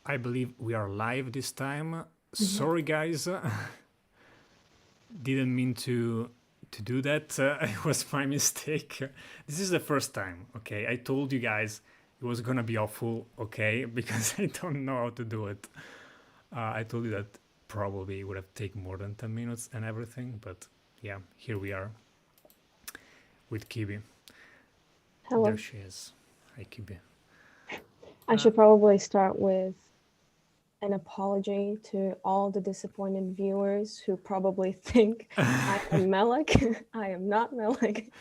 I believe we are live this time. Mhm. Sorry, guys. Didn't mean to do that. It was my mistake. This is the first time. Okay, I told you guys it was gonna be awful. Okay, because I don't know how to do it. I told you that probably it would have taken more than 10 minutes and everything. But yeah, here we are with Kibi. There Hello. she is. Hi, Kibi. I should probably start with an apology to all the disappointed viewers who probably think I am Malik. I am not Malik.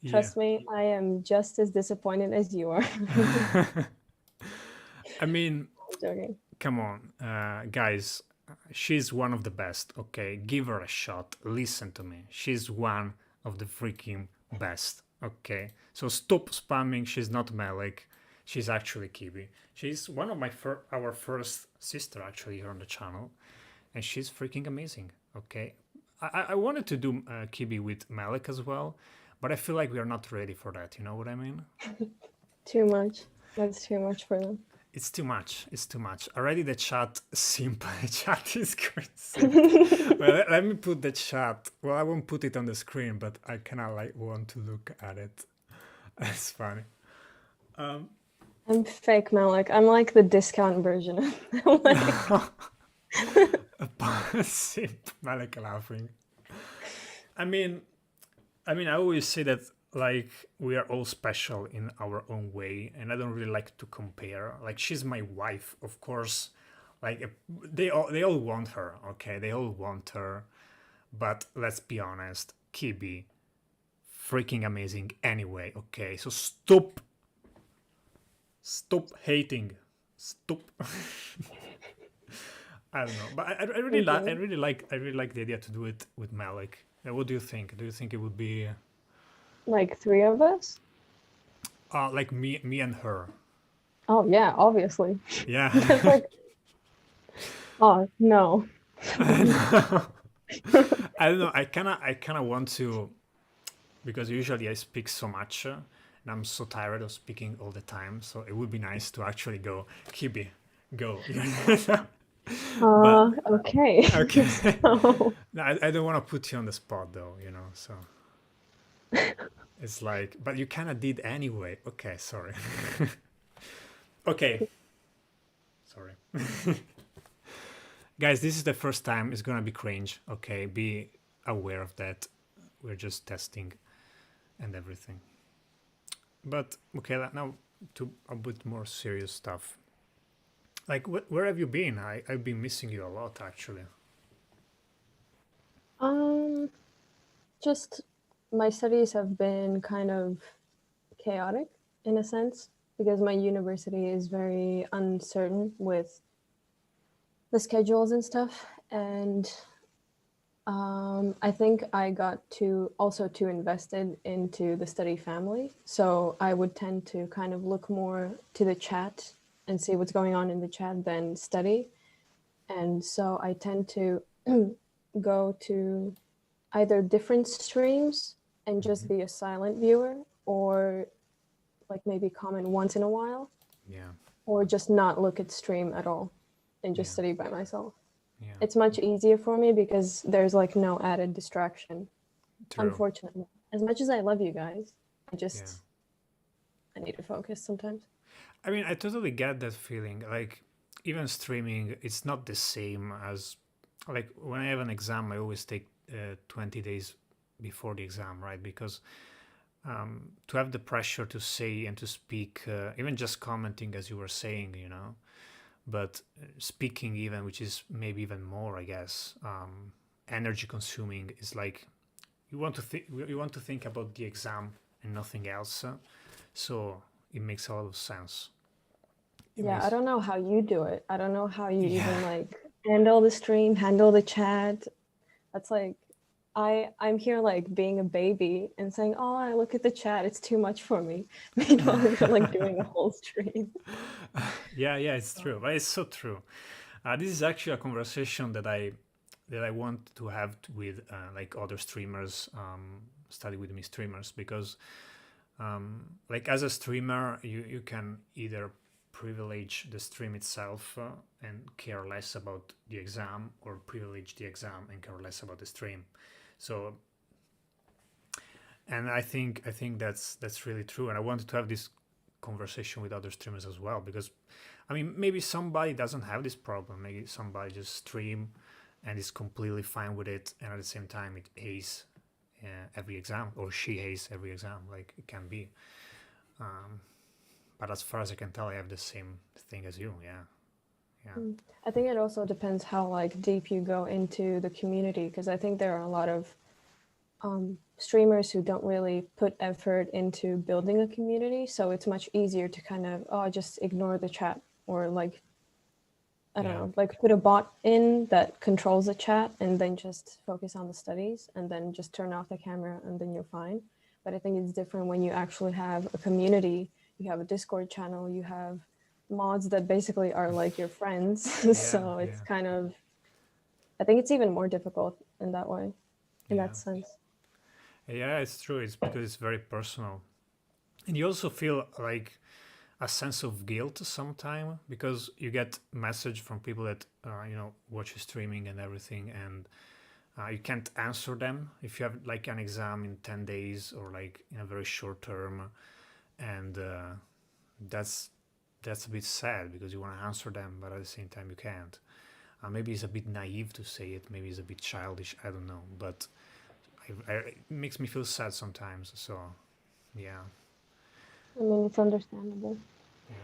Yeah. Trust me, I am just as disappointed as you are. I mean, I'm joking. come on, guys. She's one of the best. Okay, give her a shot. Listen to me. She's one of the freaking best. Okay, so stop spamming. She's not Malik. She's actually Kibi. She's one of our first sister actually here on the channel, and she's freaking amazing. Okay, I wanted to do Kibi with Malik as well, but I feel like we are not ready for that. You know what I mean? Too much. That's too much for them. It's too much. It's too much. Already the chat simp. The chat is quite simp. Well, let me put the chat. Well, I won't put it on the screen, but I kind of like want to look at it. It's funny. I'm fake Malik. I'm like the discount version of Malik. Simp. Malek laughing. I mean, I always say that like we are all special in our own way, and I don't really like to compare. Like she's my wife, of course. Like they all want her. Okay, they all want her. But let's be honest, Kibi, freaking amazing anyway. Okay, so stop hating, stop. I don't know, but I really like, Okay. I really like the idea to do it with Malik. What do you think? Do you think it would be Like three of us? like me and her? Oh, yeah, obviously. Yeah. That's like, oh, no. I don't know. I kind of want to, because usually I speak so much, and I'm so tired of speaking all the time. So it would be nice to actually go, Kibi, go. But Okay. okay. So, No, I don't want to put you on the spot though, so it's like, but you kind of did anyway. Okay, sorry. Okay, sorry. Guys, this is the first time. It's gonna be cringe. Okay, be aware of that. We're just testing and everything. But okay, now to a bit more serious stuff. Like, where have you been? I've been missing you a lot, actually. um, just my studies have been kind of chaotic in a sense because my university is very uncertain with the schedules and stuff. And I think I got too invested into the study family. So I would tend to kind of look more to the chat and see what's going on in the chat than study. And so I tend to go to either different streams and just be a silent viewer, or like maybe comment once in a while, Yeah, or just not look at stream at all and just yeah, study by myself. yeah. It's much easier for me because there's like no added distraction, True. unfortunately. As much as I love you guys, Yeah. I need to focus sometimes. I mean, I totally get that feeling. Like, even streaming, it's not the same as, like, when I have an exam, I always take 20 days before the exam, right? Because to have the pressure to say and to speak, even just commenting as you were saying, but speaking even, which is maybe even more, I guess, energy consuming, is like you want to think about the exam and nothing else. So it makes a lot of sense. It Yeah, I makes don't know how you do it. I don't know how you Yeah. even like handle the stream, handle the chat. That's like I'm here like being a baby and saying, "Oh, I look at the chat. It's too much for me." Meanwhile, you're like doing a whole stream. Yeah, it's true, but it's so true. This is actually a conversation that I want to have with like other streamers, study with me streamers, because like as a streamer, you can either privilege the stream itself and care less about the exam, or privilege the exam and care less about the stream. So, and I think that's really true. And I wanted to have this conversation with other streamers as well, because I mean, maybe somebody doesn't have this problem. Maybe somebody just stream and is completely fine with it, and at the same time it hates every exam, or she hates every exam. Like, it can be. But as far as I can tell, I have the same thing as you. Yeah, yeah, I think it also depends how like deep you go into the community, because I think there are a lot of streamers who don't really put effort into building a community, so it's much easier to kind of just ignore the chat, or like I don't yeah, know, like put a bot in that controls the chat and then just focus on the studies and then just turn off the camera and then you're fine. But I think it's different when you actually have a community, you have a Discord channel, you have mods that basically are like your friends. yeah, So it's yeah, kind of, I think it's even more difficult in that way, in yeah. that sense. Yeah, it's true. It's because it's very personal, and you also feel like a sense of guilt sometimes, because you get message from people that watch you streaming and everything, and you can't answer them if you have like an exam in 10 days, or like in a very short term, and that's a bit sad, because you want to answer them, but at the same time you can't. Maybe it's a bit naive to say it, maybe it's a bit childish, I don't know, but it makes me feel sad sometimes. So yeah. I mean, it's understandable. Yeah.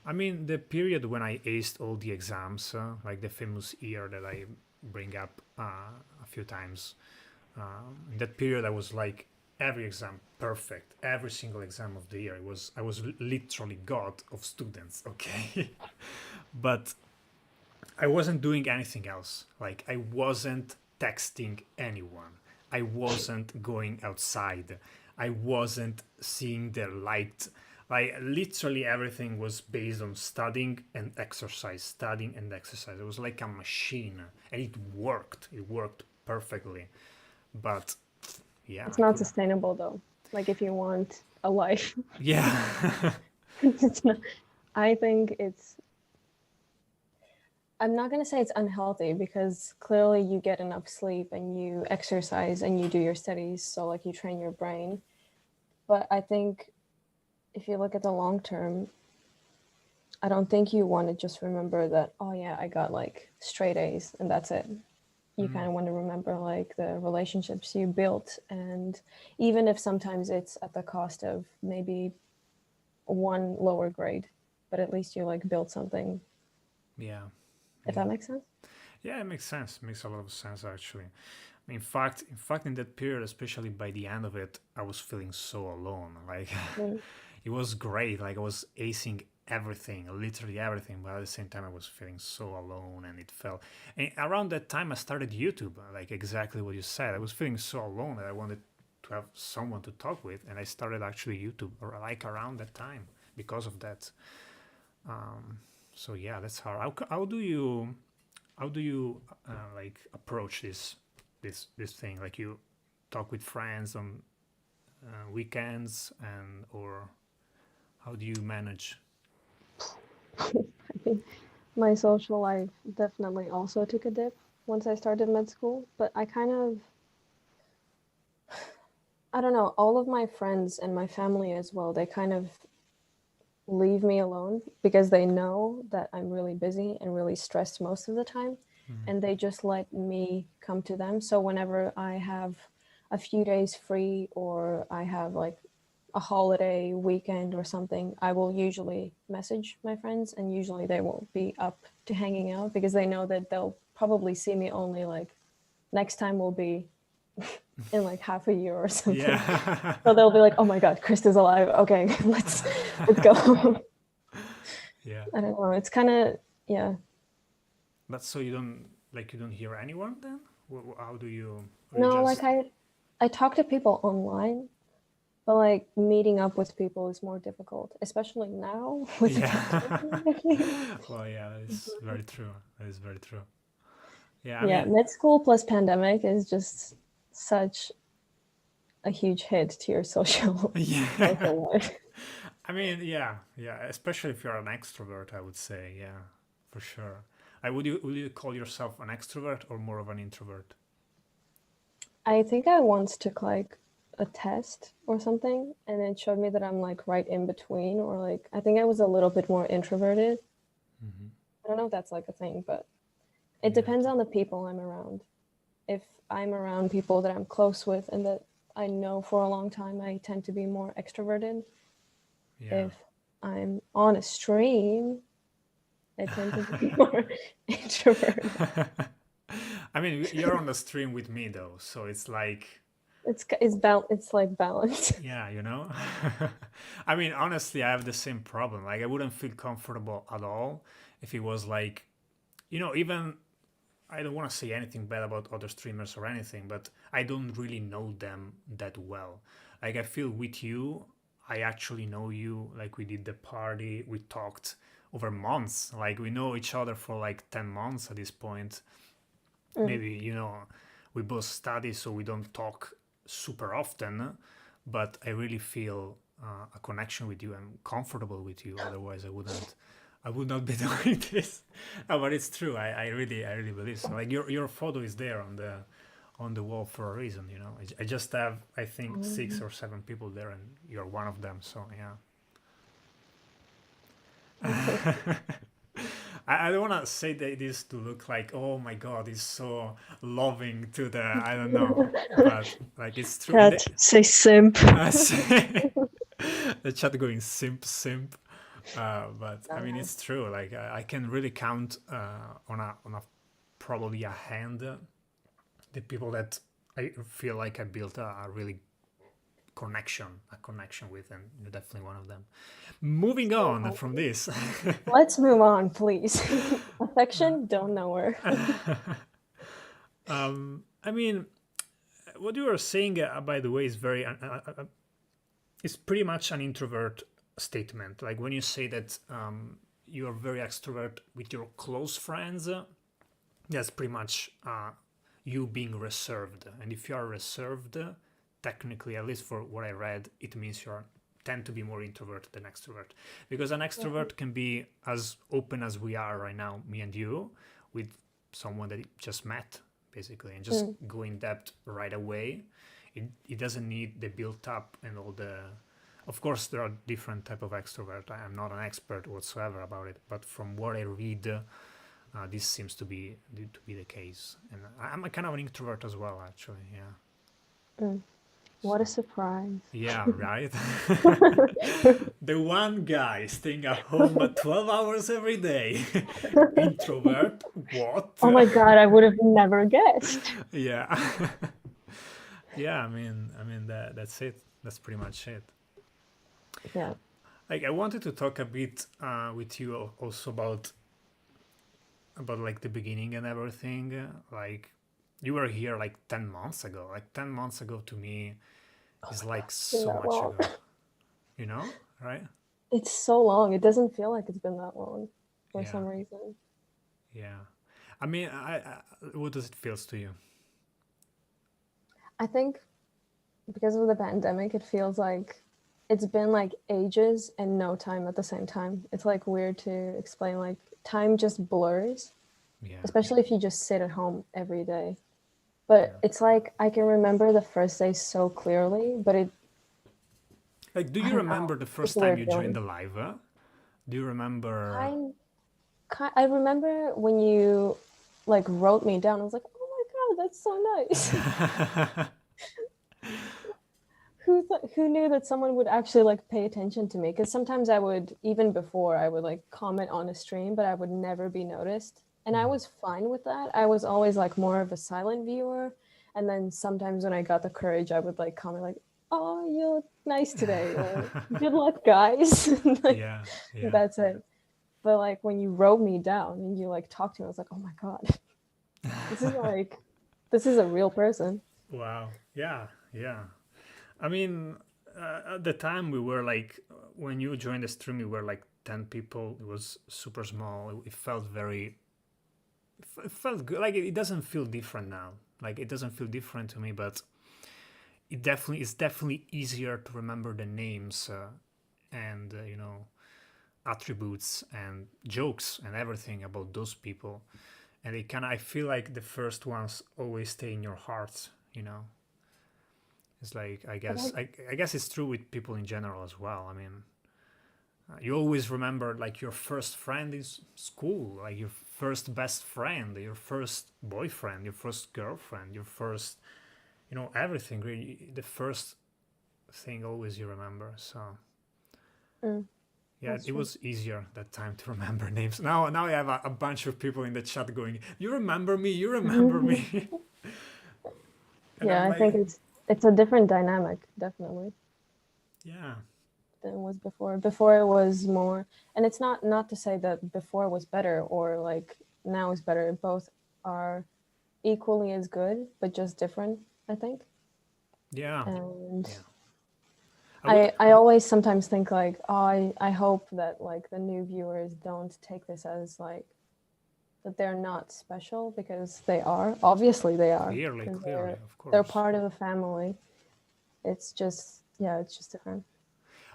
I mean, the period when I aced all the exams, like the famous year that I bring up a few times, in that period I was like every exam perfect, every single exam of the year. I was literally god of students, okay? But I wasn't doing anything else. Like, I wasn't texting anyone. I wasn't going outside. I wasn't seeing the light. Like, literally everything was based on studying and exercise, studying and exercise. It was like a machine, and it worked. It worked perfectly. But yeah, It's I not could. sustainable though. Like if you want a life, Yeah, it's not, I think I'm not going to say it's unhealthy, because clearly you get enough sleep and you exercise and you do your studies. So, like, you train your brain. But I think if you look at the long term, I don't think you want to just remember that, oh, yeah, I got like straight A's and that's it. You kind of want to remember like the relationships you built. And even if sometimes it's at the cost of maybe one lower grade, but at least you like built something, yeah, if yeah. that makes sense. Yeah, it makes sense. It makes a lot of sense, actually. In fact, in that period, especially by the end of it, I was feeling so alone. Like, Mm. it was great. Like, I was acing everything, literally everything, but at the same time, I was feeling so alone, and it felt. And around that time, I started YouTube. Like, exactly what you said. I was feeling so alone that I wanted to have someone to talk with, and I started actually YouTube, or like around that time, because of that. So yeah, that's hard. How do you like approach this thing? Like, you talk with friends on weekends, and or how do you manage? I think my social life definitely also took a dip once I started med school, but I don't know, all of my friends and my family as well, they kind of leave me alone because they know that I'm really busy and really stressed most of the time. And they just let me come to them. So whenever I have a few days free, or I have like a holiday weekend or something, I will usually message my friends, and usually they won't be up to hanging out because they know that they'll probably see me only like next time will be in like half a year or something. Yeah, So they'll be like, "Oh my God, Krista's alive. Okay, let's go." yeah. I don't know. It's kind of, yeah. But so you don't hear anyone then? How do you? Or you No, like just? I talk to people online, but like meeting up with people is more difficult, especially now with the Yeah. pandemic. Well, yeah, that is very true. That is very true. Yeah, I Yeah, mean, med school plus pandemic is just such a huge hit to your social yeah. social life. I mean, yeah, especially if you're an extrovert, I would say, yeah, for sure. Would you call yourself an extrovert or more of an introvert? I think I once took like a test or something, and it showed me that I'm like right in between, or like I think I was a little bit more introverted. Hmm. I don't know if that's like a thing, but it Yeah, depends on the people I'm around. If I'm around people that I'm close with and that I know for a long time, I tend to be more extroverted. yeah. If I'm on a stream, I tend to be more introverted. I mean, you're on the stream with me though, so it's like, It's like balance. yeah, I mean, honestly, I have the same problem. Like, I wouldn't feel comfortable at all if it was like, even I don't want to say anything bad about other streamers or anything, but I don't really know them that well. Like, I feel with you, I actually know you. Like, we did the party, we talked over months. Like, we know each other for like 10 months at this point. Mm. Maybe, we both study, so we don't talk super often, but I really feel a connection with you. I'm comfortable with you. Otherwise, I would not be doing this. But it's true. I really believe so. Like your photo is there on the wall for a reason. I just have, I think, six Um, or seven people there, and you're one of them. So yeah. thank I don't want to say that this to look like, oh my god, he's so loving to the, I don't know, but like it's true. God, say simp. The chat going simp. But I mean, it's true. Like I can really count on a probably a hand the people that I feel like I built a really connection with, and you're definitely one of them. Moving So on from humbling. this. Let's move on, please. Affection, don't know her. I mean, what you were saying, by the way, is is pretty much an introvert statement. Like when you say that you are very extrovert with your close friends, that's pretty much you being reserved. And if you are reserved, technically, at least for what I read, it means you tend to be more introvert than extrovert. Because an extrovert can be as open as we are right now, me and you, with someone that you just met, basically, and just Mm. go in depth right away. It doesn't need the built up and all the. Of course, there are different type of extrovert. I am not an expert whatsoever about it, but from what I read, this seems to be the case. And I'm a kind of an introvert as well, actually. Yeah. Mm. What So a surprise. yeah, right. The one guy staying at home 12 hours every day. Introvert. What? Oh my god, I would have never guessed. Yeah. Yeah. I mean that's it. That's pretty much it. Yeah. Like I wanted to talk a bit with you also about like the beginning and everything. Like you were here like 10 months ago. Like 10 months ago to me is like It's been so that much long. ago. Right? It's so long. It doesn't feel like it's been that long for Yeah. some reason. Yeah. I mean, what does it feels to you? I think because of the pandemic, it feels like it's been like ages and no time at the same time. It's like weird to explain. Like time just blurs, Yeah. especially if you just sit at home every day. But Yeah. it's like I can remember the first day so clearly, but Like, do I you don't know. remember the It's first a time weird you joined feeling. the live? Do you remember? I remember when you like wrote me down. I was like, oh my god, that's so nice. Who knew that someone would actually like pay attention to me? Because sometimes I would, even before, I would like comment on a stream, but I would never be noticed, and I was fine with that. I was always like more of a silent viewer, and then sometimes when I got the courage, I would like comment like, "Oh, you look nice today," or "Good luck, guys." Like Yeah. Yeah. that's it. But like when you wrote me down and you like talked to me, I was like, "Oh my god, this is like this is a real person." Wow. Yeah. Yeah. I mean, at the time we were like, when you joined the stream, we were like 10 people. It was super small. It felt very, it felt good. Like it doesn't feel different now. Like it doesn't feel different to me, but it's definitely easier to remember the names and attributes and jokes and everything about those people, and they kind of, I feel like the first ones always stay in your hearts. It's like, I But guess I guess it's true with people in general as well. I mean, you always remember like your first friend in school, like your first best friend, your first boyfriend, your first girlfriend, your first, everything. Really, the first thing always you remember. So mm, yeah, that's it true. was easier that time to remember names. Now I have a bunch of people in the chat going, "You remember me? You remember me?" And Yeah, I'm I think like, it's a different dynamic, definitely, yeah, than it was before. Before it was more, and it's not to say that before was better or like now is better. Both are equally as good, but just different, I think. yeah, And yeah. I would, I always sometimes think like, oh, I hope that like the new viewers don't take this as like that they're not special, because they are. Obviously they are, because clearly, of they're course. part of a family. It's just, yeah, it's just different.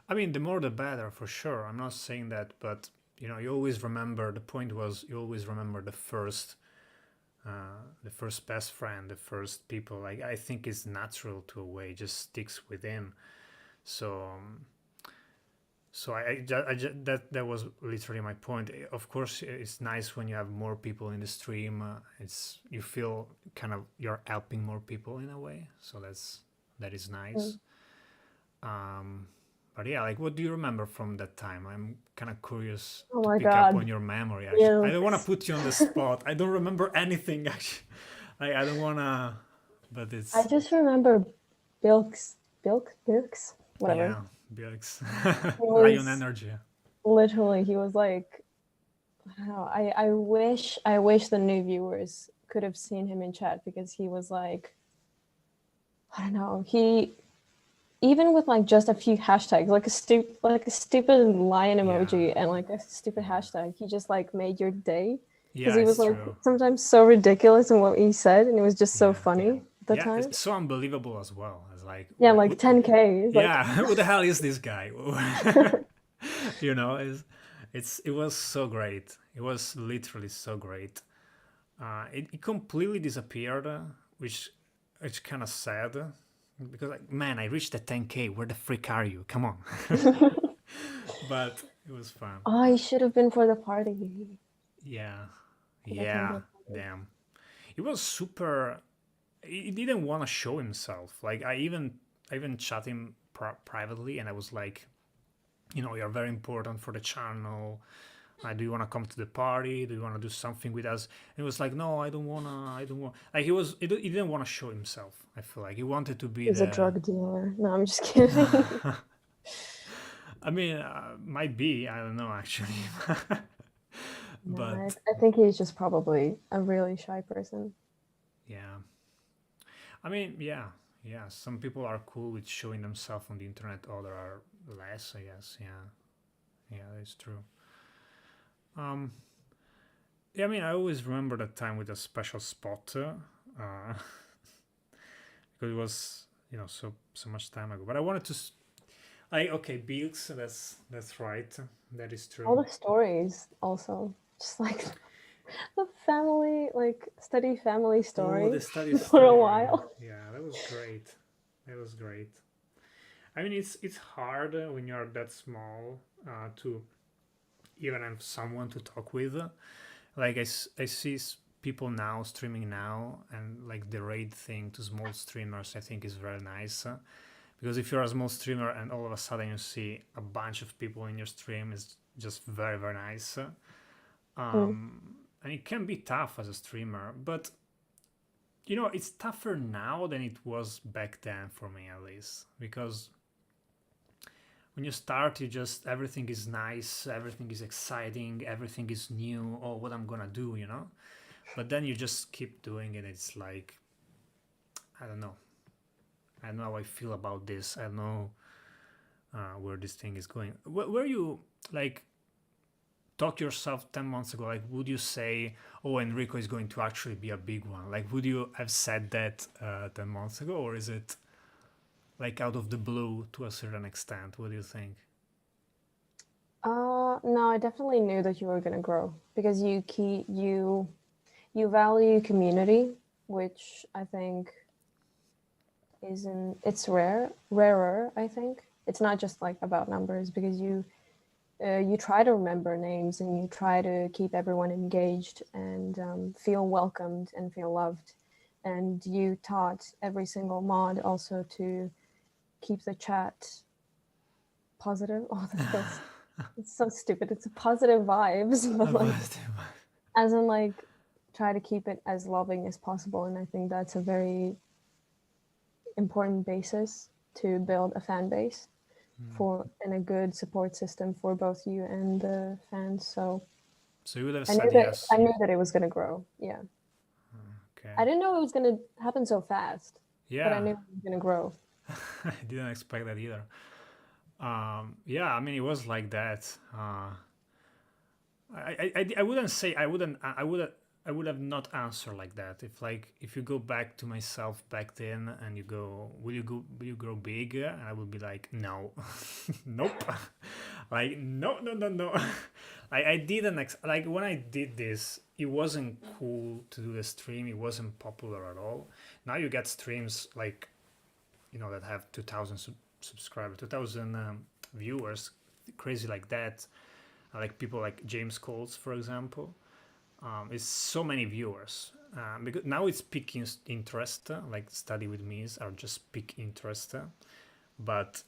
I mean, the more the better, for sure. I'm not saying that, but you always remember. The point was, you always remember the first best friend, the first people. Like, I think it's natural to a way, just sticks within. So, that was literally my point. Of course, it's nice when you have more people in the stream. It's, you feel kind of you're helping more people in a way. So that is nice. Mm. Um, but yeah, like, what do you remember from that time? I'm kind of curious Oh to my pick up god. on your memory. Actually, I don't want to Bilks. put you on the spot. I don't remember anything actually. Like, I don't want to, but I it's, just remember Bilks, whatever. yeah, Björk's It Lion was Energy. literally, he was like, I don't know, I wish the new viewers could have seen him in chat, because he was like, I don't know, he, even with like just a few hashtags, like a stupid lion Yeah, emoji and like a stupid yeah, hashtag, he just like made your day, because yeah. he was It's like true. sometimes so ridiculous in what he said, and it was just so Yeah, funny at the yeah. time. It's so unbelievable as well. It's like, Yeah, like 10K. It's like, yeah, who the hell is this guy? It was so great. It was literally so great. It completely disappeared, which it's kind of sad, because, like, man, I reached the 10K. Where the frick are you? Come on. But it was fun. oh, I should have been for the party, Yeah, for the 10K yeah. party. Damn. It was super. He didn't want to show himself. Like, I even chat him privately, and I was like, you're very important for the channel. Do you want to come to the party? Do you want to do something with us? And he was like, no, I don't wanna. I don't want. Like, he didn't want to show himself. I feel like he wanted to be He's a the. drug dealer. No, I'm just kidding. I mean, might be. I don't know actually, No, but I think he's just probably a really shy person. yeah. I mean, yeah, yeah. Some people are cool with showing themselves on the internet. Other are less, I guess. Yeah, yeah, that's true. Um, yeah, I mean, I always remember that time with a special spot, because it was, so much time ago. But I wanted to, like, okay, Beaks. That's right. That is All true. the stories also, just like the family, like steady family Oh, story the study for a story. while. Yeah, that was great. That was great. I mean, it's hard when you're that small to even have someone to talk with. Like, I see people now streaming now, and like the raid thing to small streamers, I think is very nice. Because if you're a small streamer and all of a sudden you see a bunch of people in your stream, is just very, very nice. Mm. And it can be tough as a streamer, but it's tougher now than it was back then for me, at least, because when you start, you just, everything is nice, everything is exciting, everything is new. Oh, what I'm gonna do. But then you just keep doing it. It's like, I don't know. I don't know how I feel about this. I don't know where this thing is going. Where you, like, talk yourself 10 months ago, like, would you say, oh, Enrico is going to actually be a big one? Like, would you have said that 10 months ago, or is it like out of the blue to a certain extent? What do you think? No, I definitely knew that you were gonna grow because you value community, which I think it's rarer. I think it's not just like about numbers because you try to remember names and you try to keep everyone engaged and feel welcomed and feel loved. And you taught every single mod also to keep the chat positive. Oh, that's it's so stupid. It's a positive vibes, but like as in like try to keep it as loving as possible. And I think that's a very important basis to build a fan base for and a good support system for both you and the fans. So So you would have I knew said that yes. I knew that it was gonna grow. Yeah. Okay. I didn't know it was gonna happen so fast, but I Yeah, knew it was gonna grow. I didn't expect that either. Yeah, I mean, it was like that. I wouldn't say I would have not answered like that. If you go back to myself back then and you go, will you grow big? And I would be like, no, nope, like no. I didn't like when I did this. It wasn't cool to do the stream. It wasn't popular at all. Now you get streams like that have 2,000 subscribers, 2,000 viewers, crazy like that. Like people like James Coles, for example. It's so many viewers because now it's peak interest. Like study with me's are just peak interest, but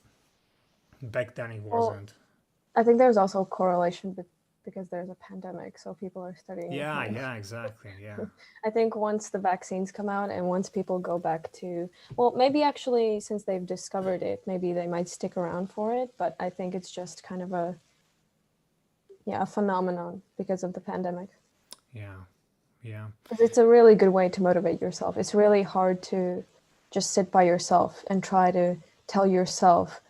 back then it Well, wasn't. I think there's also a correlation because there's a pandemic, so people are studying at Yeah, home. yeah, exactly. Yeah, I think once the vaccines come out and once people go back to, well, maybe actually since they've discovered it, maybe they might stick around for it. But I think it's just kind of a phenomenon because of the pandemic. yeah, yeah. Because it's a really good way to motivate yourself. It's really hard to just sit by yourself and try to tell yourself,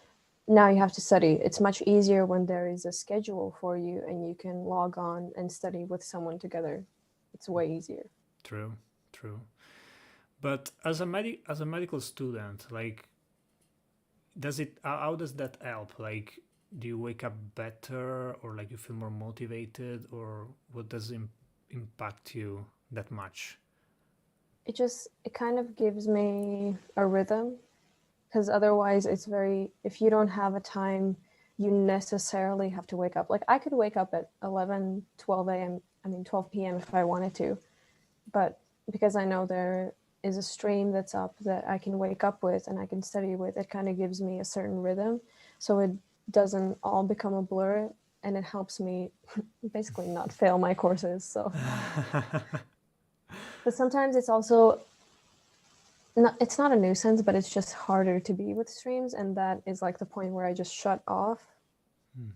now you have to study. It's much easier when there is a schedule for you and you can log on and study with someone together. It's way easier. True, true. But as a medical student, like, how does that help? Like, do you wake up better, or like you feel more motivated, or what does impact you that much? It kind of gives me a rhythm because otherwise it's very, if you don't have a time you necessarily have to wake up. Like I could wake up at 11, 12 a.m. 12 p.m. if I wanted to, but because I know there is a stream that's up that I can wake up with and I can study with, it kind of gives me a certain rhythm. So it doesn't all become a blur and it helps me basically not fail my courses. So, but sometimes it's also it's not a nuisance, but it's just harder to be with streams, and that is like the point where I just shut off.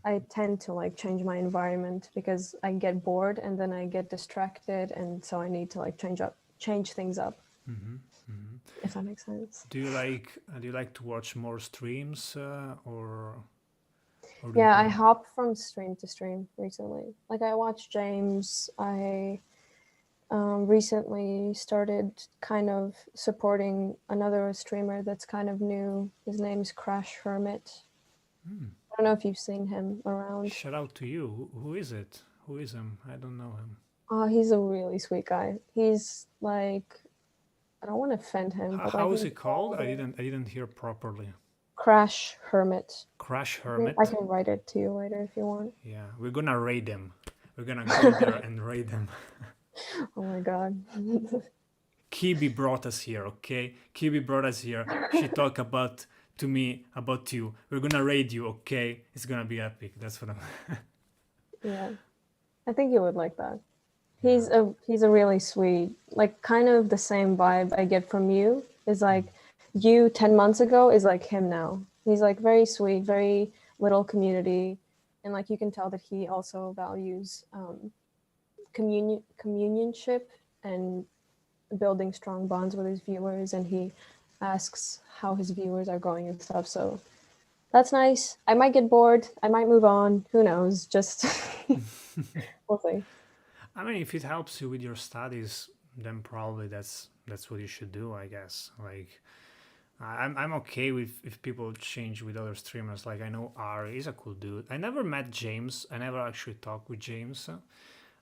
I tend to like change my environment because I get bored and then I get distracted, and so I need to like change things up. If that makes sense. Do you like to watch more streams, or do you Yeah, I hop from stream to stream recently. Like I watched James. I recently started kind of supporting another streamer that's kind of new. His name's Crash Hermit. I don't know if you've seen him around. shout out to you? Who is it? Who is him? I don't know him. Oh, he's a really sweet guy. He's like, I don't want to offend him, but How like is it called? I didn't hear properly. Crash Hermit. Crash I Hermit. can write it to you later if you want. Yeah, we're gonna raid them. We're gonna go there and raid them. Oh my god. Kibi brought us here, okay? Kibi brought us here. She talked to me about you. We're gonna raid you, okay? It's gonna be epic. That's what I'm. Yeah, I think you would like that. He's a really sweet, like kind of the same vibe I get from you. Is like you 10 months ago is like him now. He's like very sweet, very little community, and like you can tell that he also values communionship and building strong bonds with his viewers, and he asks how his viewers are going and stuff. So that's nice. I might get bored. I might move on. Who knows? Just we'll see. I mean, if it helps you with your studies, then probably that's what you should do, I guess. Like, I'm okay with if people change with other streamers. Like I know Ari is a cool dude. I never met James. I never actually talked with James.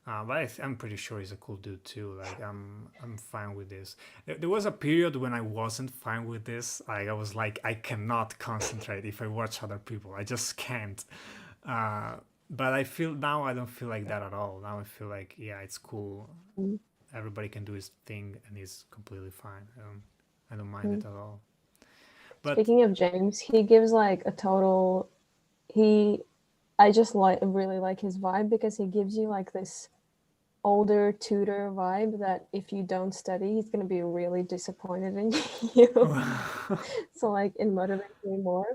But I'm pretty sure he's a cool dude too. Like I'm fine with this. There was a period when I wasn't fine with this. Like I was like I cannot concentrate if I watch other people. I just can't. Uh, but I feel now I don't feel like that at all. Now I feel like yeah, it's cool. Mm. Everybody can do his thing and he's completely fine. I don't mind Mm. it at all. But Speaking of James, he gives like a total. He, I just really like his vibe because he gives you like this older tutor vibe that if you don't study, he's gonna be really disappointed in you. So like it motivates me more.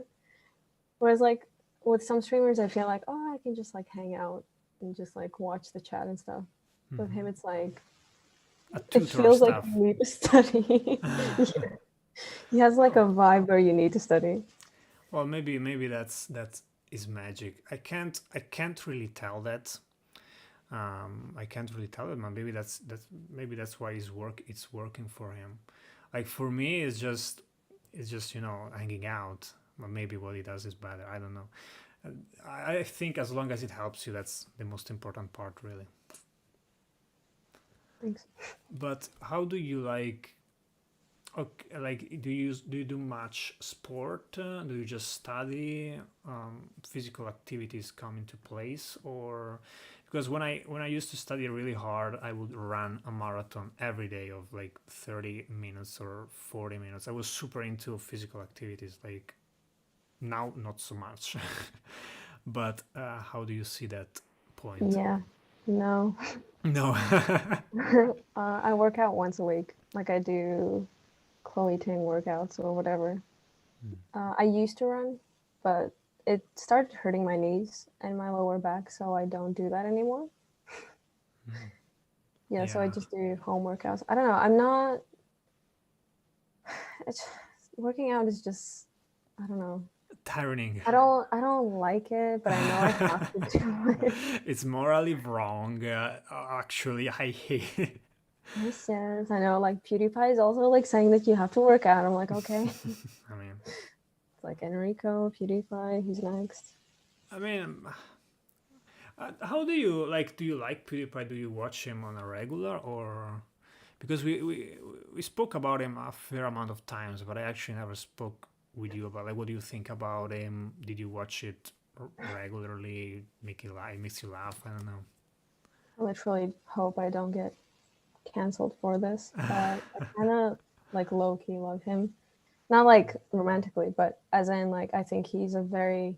Whereas like with some streamers, I feel like I can just like hang out and just like watch the chat and stuff. With him, it's like a it tutor feels like stuff. you need to study. Yeah. He has like a vibe where you need to study. Well, maybe that is magic. I can't really tell that. I can't really tell it, man. Maybe that's why it's working for him. Like for me, it's just hanging out. But maybe what he does is better. I don't know. I think as long as it helps you, that's the most important part, really. Thanks. But how do you like? Okay, like do you do much sport? Do you just study? Physical activities come into place, or because when I used to study really hard, I would run a marathon every day of like 30 minutes or 40 minutes. I was super into physical activities. Like now, not so much. But how do you see that point? Yeah. No. No. I work out once a week. Like I do Chloe Ting workouts or whatever. I used to run, but it started hurting my knees and my lower back, so I don't do that anymore. Yeah, so I Yeah, just do home workouts. I don't know. I'm not. It's, working out is just. I don't know. tiring. I don't like it, but I know I have to do it. It's morally wrong. Actually, I hate it. Yes, yes. I know. Like PewDiePie is also like saying that you have to work out. I'm like, okay. I mean, It's like Enrico, PewDiePie. Who's next? I mean, how do you like? Do you like PewDiePie? Do you watch him on a regular, or because we spoke about him a fair amount of times, but I actually never spoke with you about like what do you think about him? Did you watch it regularly? Makes you laugh? I don't know. I literally hope I don't get canceled for this, but I kind of like low key love him. Not like romantically, but as in like I think he's a very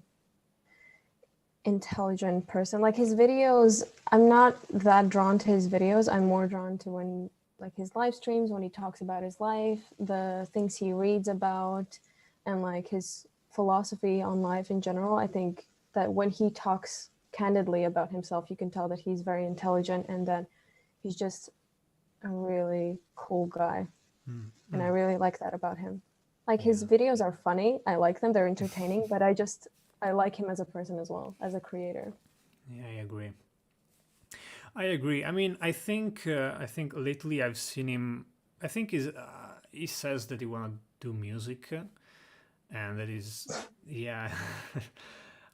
intelligent person. Like his videos, I'm not that drawn to his videos. I'm more drawn to when like his live streams when he talks about his life, the things he reads about, and like his philosophy on life in general. I think that when he talks candidly about himself, you can tell that he's very intelligent and that he's just a really cool guy. And I really like that about him. Like his Yeah. videos are funny. I like them. They're entertaining, but I like him as a person as well, as a creator. Yeah, I agree. I agree. I mean, I think lately I've seen him. I think he says that he wanna do music, and that is yeah.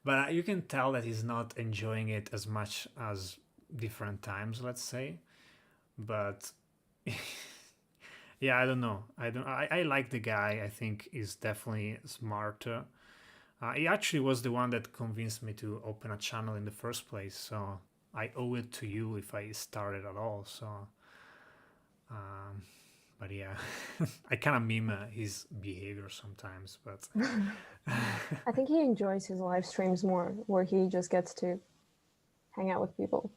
But you can tell that he's not enjoying it as much as different times, let's say. But yeah, I don't know. I don't. I like the guy. I think he's definitely smart. He actually was the one that convinced me to open a channel in the first place. So I owe it to you if I started at all. So, um, but yeah, I kind of meme his behavior sometimes. But I think he enjoys his live streams more, where he just gets to hang out with people.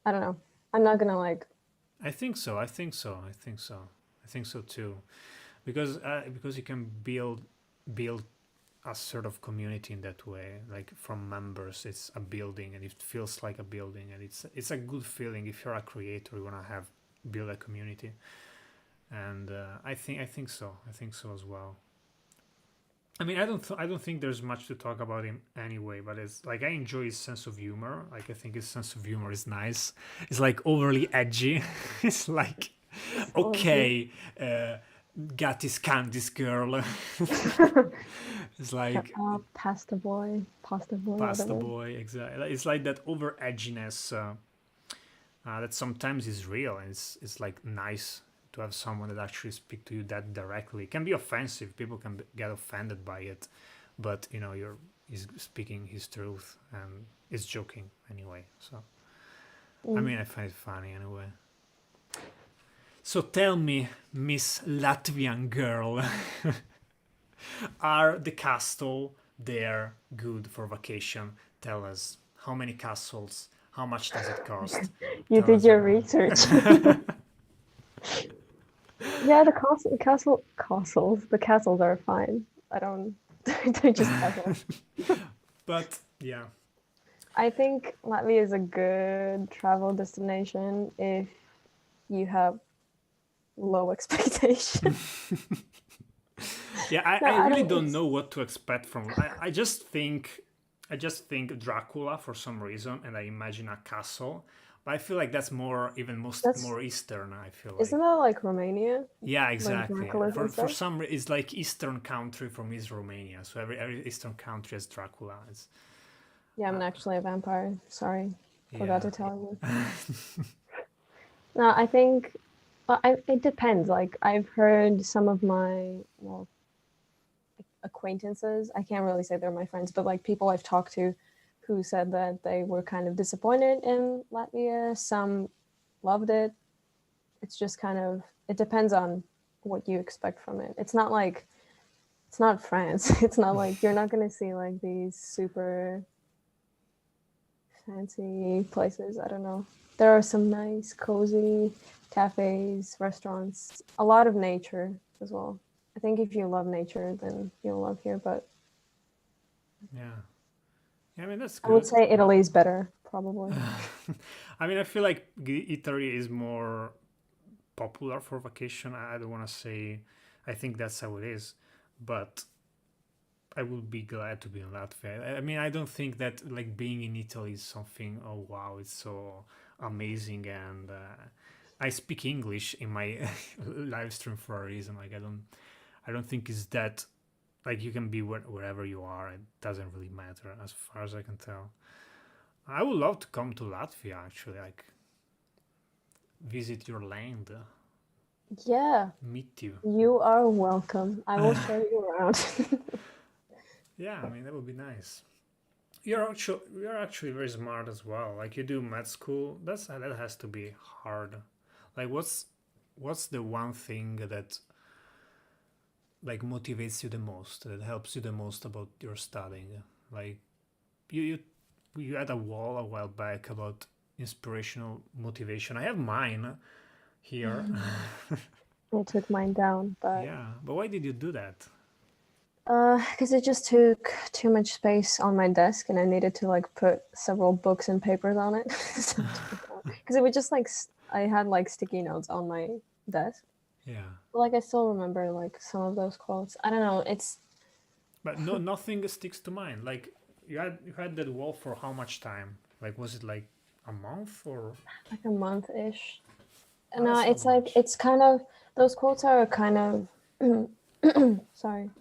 I don't know. I'm not gonna like. I think so. I think so. I think so. I think so too. Because you can build a sort of community in that way, like from members. It's a building, and it feels like a building, and it's a good feeling if you're a creator. You wanna have build a community, and I think so. I think so as well. I mean, I don't think there's much to talk about him anyway. But it's like I enjoy his sense of humor. Like I think his sense of humor is nice. It's like overly edgy. It's like It's so edgy. okay, Gattis Candice girl. It's like Pasta boy, pasta whatever. boy, exactly. It's like that over edginess that sometimes is real, and it's like nice to have someone that actually speak to you that directly. It can be offensive. People can get offended by it, but you know he's speaking his truth and is joking anyway. So I Mm. mean, I find it funny anyway. So tell me, Miss Latvian girl, are the castle there good for vacation? Tell us how many castles, how much does it cost? You Tell did us your research. Yeah, the castles are fine. I don't, they're just castles. but yeah, I think Latvia is a good travel destination if you have low expectation. yeah, No, I I really don't. don't know what to expect from. I just think Dracula for some reason, and I imagine a castle. But I feel like that's more even That's more Eastern. I feel isn't like. that like Romania, Yeah, like exactly. Dracula's and For stuff? some, it's like Eastern country from East Romania. So every Eastern country has Dracula. It's Yeah, I'm actually a vampire. Sorry, forgot yeah, to tell you. No, I think it depends. Like I've heard some of my acquaintances. I can't really say they're my friends, but like people I've talked to, who said that they were kind of disappointed in Latvia. Some loved it. It's just kind of it depends on what you expect from it. It's not France. It's not like you're not gonna see like these super fancy places. I don't know. There are some nice, cozy cafes, restaurants, a lot of nature as well. I think if you love nature, then you'll love here. But yeah, yeah. I mean that's I would good. say Italy's better, probably. I mean I feel like Italy is more popular for vacation. I don't want to say. I think that's how it is, but I would be glad to be in Latvia. I mean, I don't think that like being in Italy is something. Oh wow, it's so amazing, and I speak English in my live stream for a reason. Like I don't think it's that. Like you can be wherever you are. It doesn't really matter as far as I can tell. I would love to come to Latvia actually. Like visit your land, Yeah, meet you. you are welcome. I will show you around. Yeah, I mean that would be nice. You're actually very smart as well. Like you do med school. That has to be hard. Like what's the one thing that like motivates you the most, that helps you the most about your studying? Like you you you had a wall a while back about inspirational motivation. I have mine here. I took mine down, but Yeah, but why did you do that? because it just took too much space on my desk, and I needed to like put several books and papers on it. Because it was just like I had like sticky notes on my desk. Yeah, But, like I still remember like some of those quotes. I don't know. It's but nothing sticks to mind. Like you had that wall for how much time? Like was it like a month or? like a month ish. Oh, No, that's not it's like much. it's kind of those quotes are kind of sorry.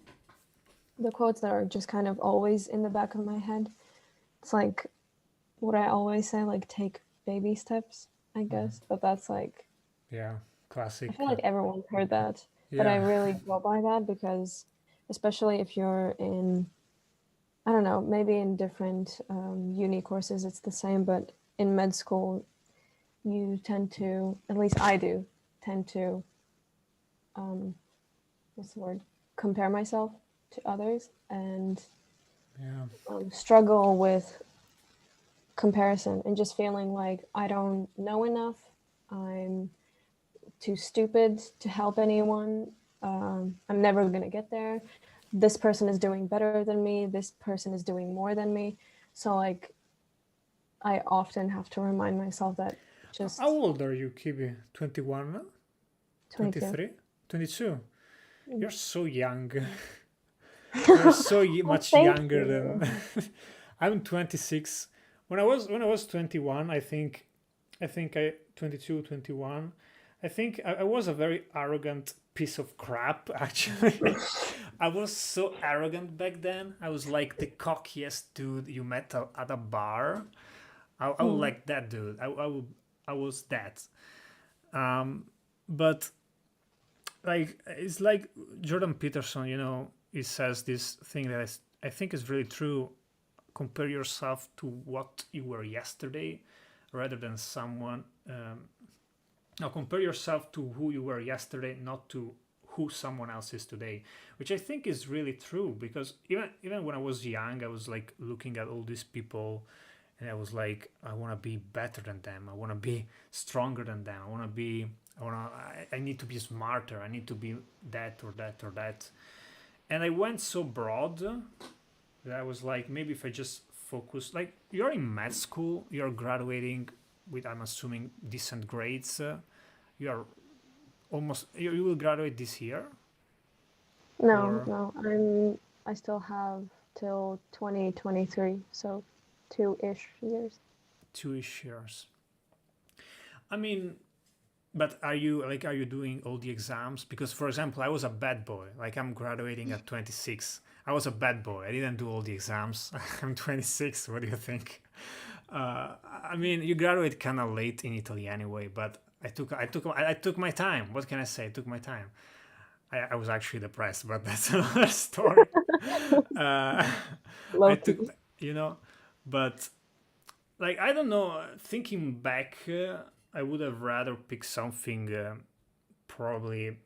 The quotes that are just kind of always in the back of my head. It's like what I always say, like take baby steps, I guess. But that's like Yeah, I classic. feel like everyone's heard that, but I Yeah, really go by that because, especially if you're in, I don't know, maybe in different uni courses it's the same, but in med school you tend to, at least I do, tend to, what's the word, compare myself to others and yeah, struggle with comparison and just feeling like I don't know enough. I'm too stupid to help anyone. I'm never going to get there. This person is doing better than me. This person is doing more than me. So, like, I often have to remind myself that how just old are you, Kibi? 21? 22. 23? 22? Mm. You're so young. You're so Well, much thank younger than you. I'm 26. When I was 21, I think I 22, 21. I think I was a very arrogant piece of crap, actually. I was so arrogant back then. I was like the cockiest dude you met at a bar. I was Hmm. like that dude. I was that. Um, but like it's like Jordan Peterson, he says this thing that I think is really true. Compare yourself to what you were yesterday rather than someone. Now, compare yourself to who you were yesterday, not to who someone else is today, which I think is really true because even when I was young, I was like looking at all these people and I was like, I want to be better than them. I want to be stronger than them. I need to be smarter. I need to be that or that or that. And I went so broad that I was like, maybe if I just focus, like you're in med school, you're graduating with, I'm assuming, decent grades. You are you will graduate this year No, or no, I still have till 2023, so 2-ish years. 2-ish years. I mean, but are you doing all the exams? Because for example, I was a bad boy. Like I'm graduating at 26. I was a bad boy. I didn't do all the exams. I'm 26. What do you think? I mean, you graduate kind of late in Italy anyway. But I took my time. What can I say? I took my time. I was actually depressed, but that's another story. Uh, I Low took, key. you know, but like I don't know. Thinking back, I would have rather picked something. Probably,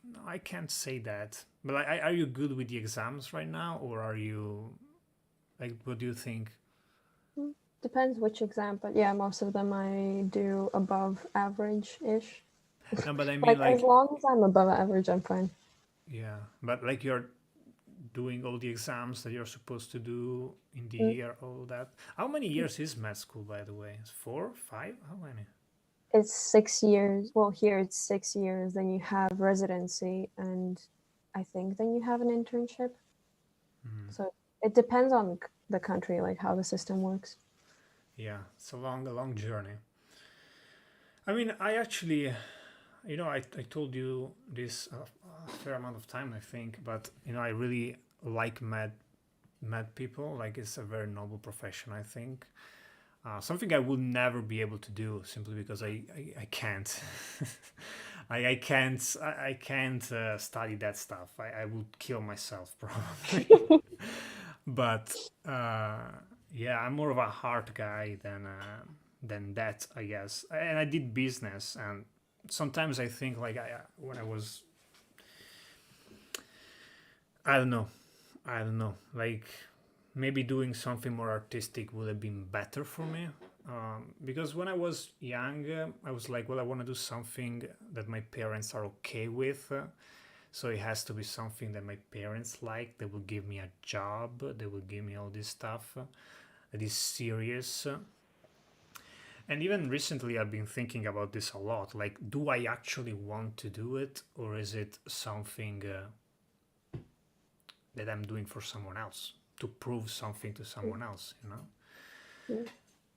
no, I can't say that. But like, are you good with the exams right now, or are you like? What do you think? Depends which exam, but yeah, most of them I do above average-ish. No, but I mean Like as like, long as I'm above average, I'm fine. yeah, but like you're doing all the exams that you're supposed to do in the Mm. year, all that. How many years is med school, by the way? It's 4, 5? How many? It's 6 years. Well, here it's 6 years. Then you have residency, and I think then you have an internship. So it depends on the country, like how the system works. Yeah, it's a long journey. I mean, I actually, I told you this a fair amount of time, I think, but I really like med people. Like it's a very noble profession, I think. Something I would never be able to do simply because I can't. I can't study that stuff. I would kill myself probably. But yeah, I'm more of a heart guy than that, I guess. And I did business, and sometimes I think like when I was, I don't know, I don't know, like maybe doing something more artistic would have been better for me. Because when I was young, I was like, well, I want to do something that my parents are okay with. So it has to be something that my parents like. They will give me a job. They will give me all this stuff that is serious. And even recently, I've been thinking about this a lot. Like, do I actually want to do it, or is it something that I'm doing for someone else to prove something to someone else? Yeah.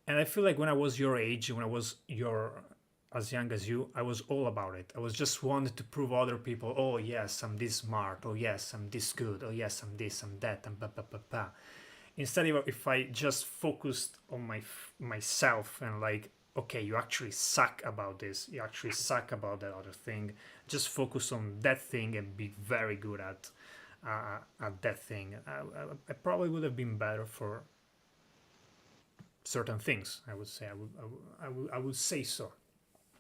And I feel like when I was your age, when I was as young as you, I was all about it. I was just wanted to prove other people, oh yes, I'm this smart. Oh yes, I'm this good. Oh yes, I'm this, I'm that, and pa. Instead of if I just focused on myself and like, okay, you actually suck about this. You actually suck about that other thing. Just focus on that thing and be very good at that thing. I probably would have been better for certain things. I would say I would say so.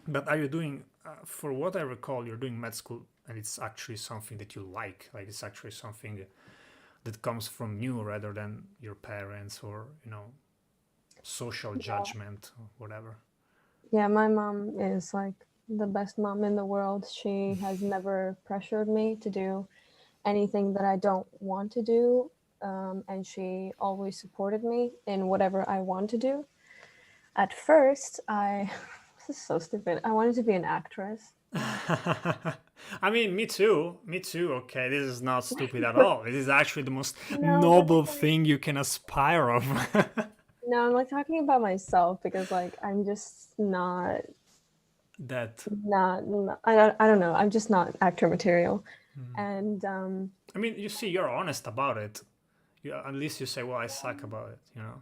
But are you doing? For what I recall, you're doing med school, and it's actually something that you like. Like it's actually something that comes from you rather than your parents or social judgment or whatever. Yeah, my mom is like the best mom in the world. She has never pressured me to do anything that I don't want to do. And she always supported me in whatever I want to do. At first, this is so stupid. I wanted to be an actress. I mean, me too. Me too. Okay, this is not stupid at all. This is actually the most No, but noble thing you can aspire of. no, I'm like talking about myself because like I'm just not that. I don't know. I'm just not actor material. Mm. And I mean, you see, you're honest about it. At least you say, "Well, I suck about it." You know.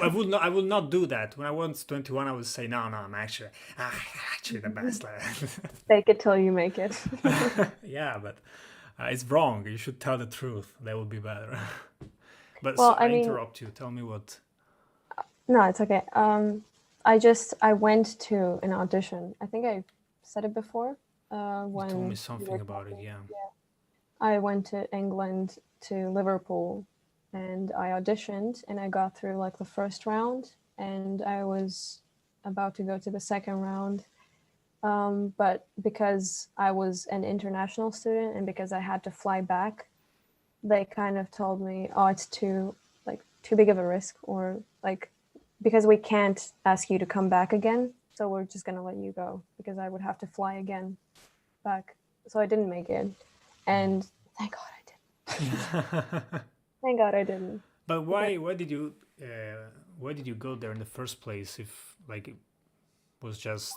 I would not. I will not do that. When I was 21, I would say, "No, no, I'm actually the best." fake it till you make it. Yeah, but it's wrong. You should tell the truth. That would be better. But so Well, I I mean, interrupt you. Tell me what. no, it's okay. I went to an audition. I think I said it before. You told me When we were something about it. talking. Yeah. Yeah, I went to England to Liverpool, and I auditioned, and I got through like the first round, and I was about to go to the second round. But because I was an international student and because I had to fly back, they kind of told me, "Oh, it's too big of a risk," or like because we can't ask you to come back again, so we're just gonna let you go because I would have to fly again back. So I didn't make it, and thank God I didn't. Thank God I didn't. But Because why did you go there in the first place if like it was just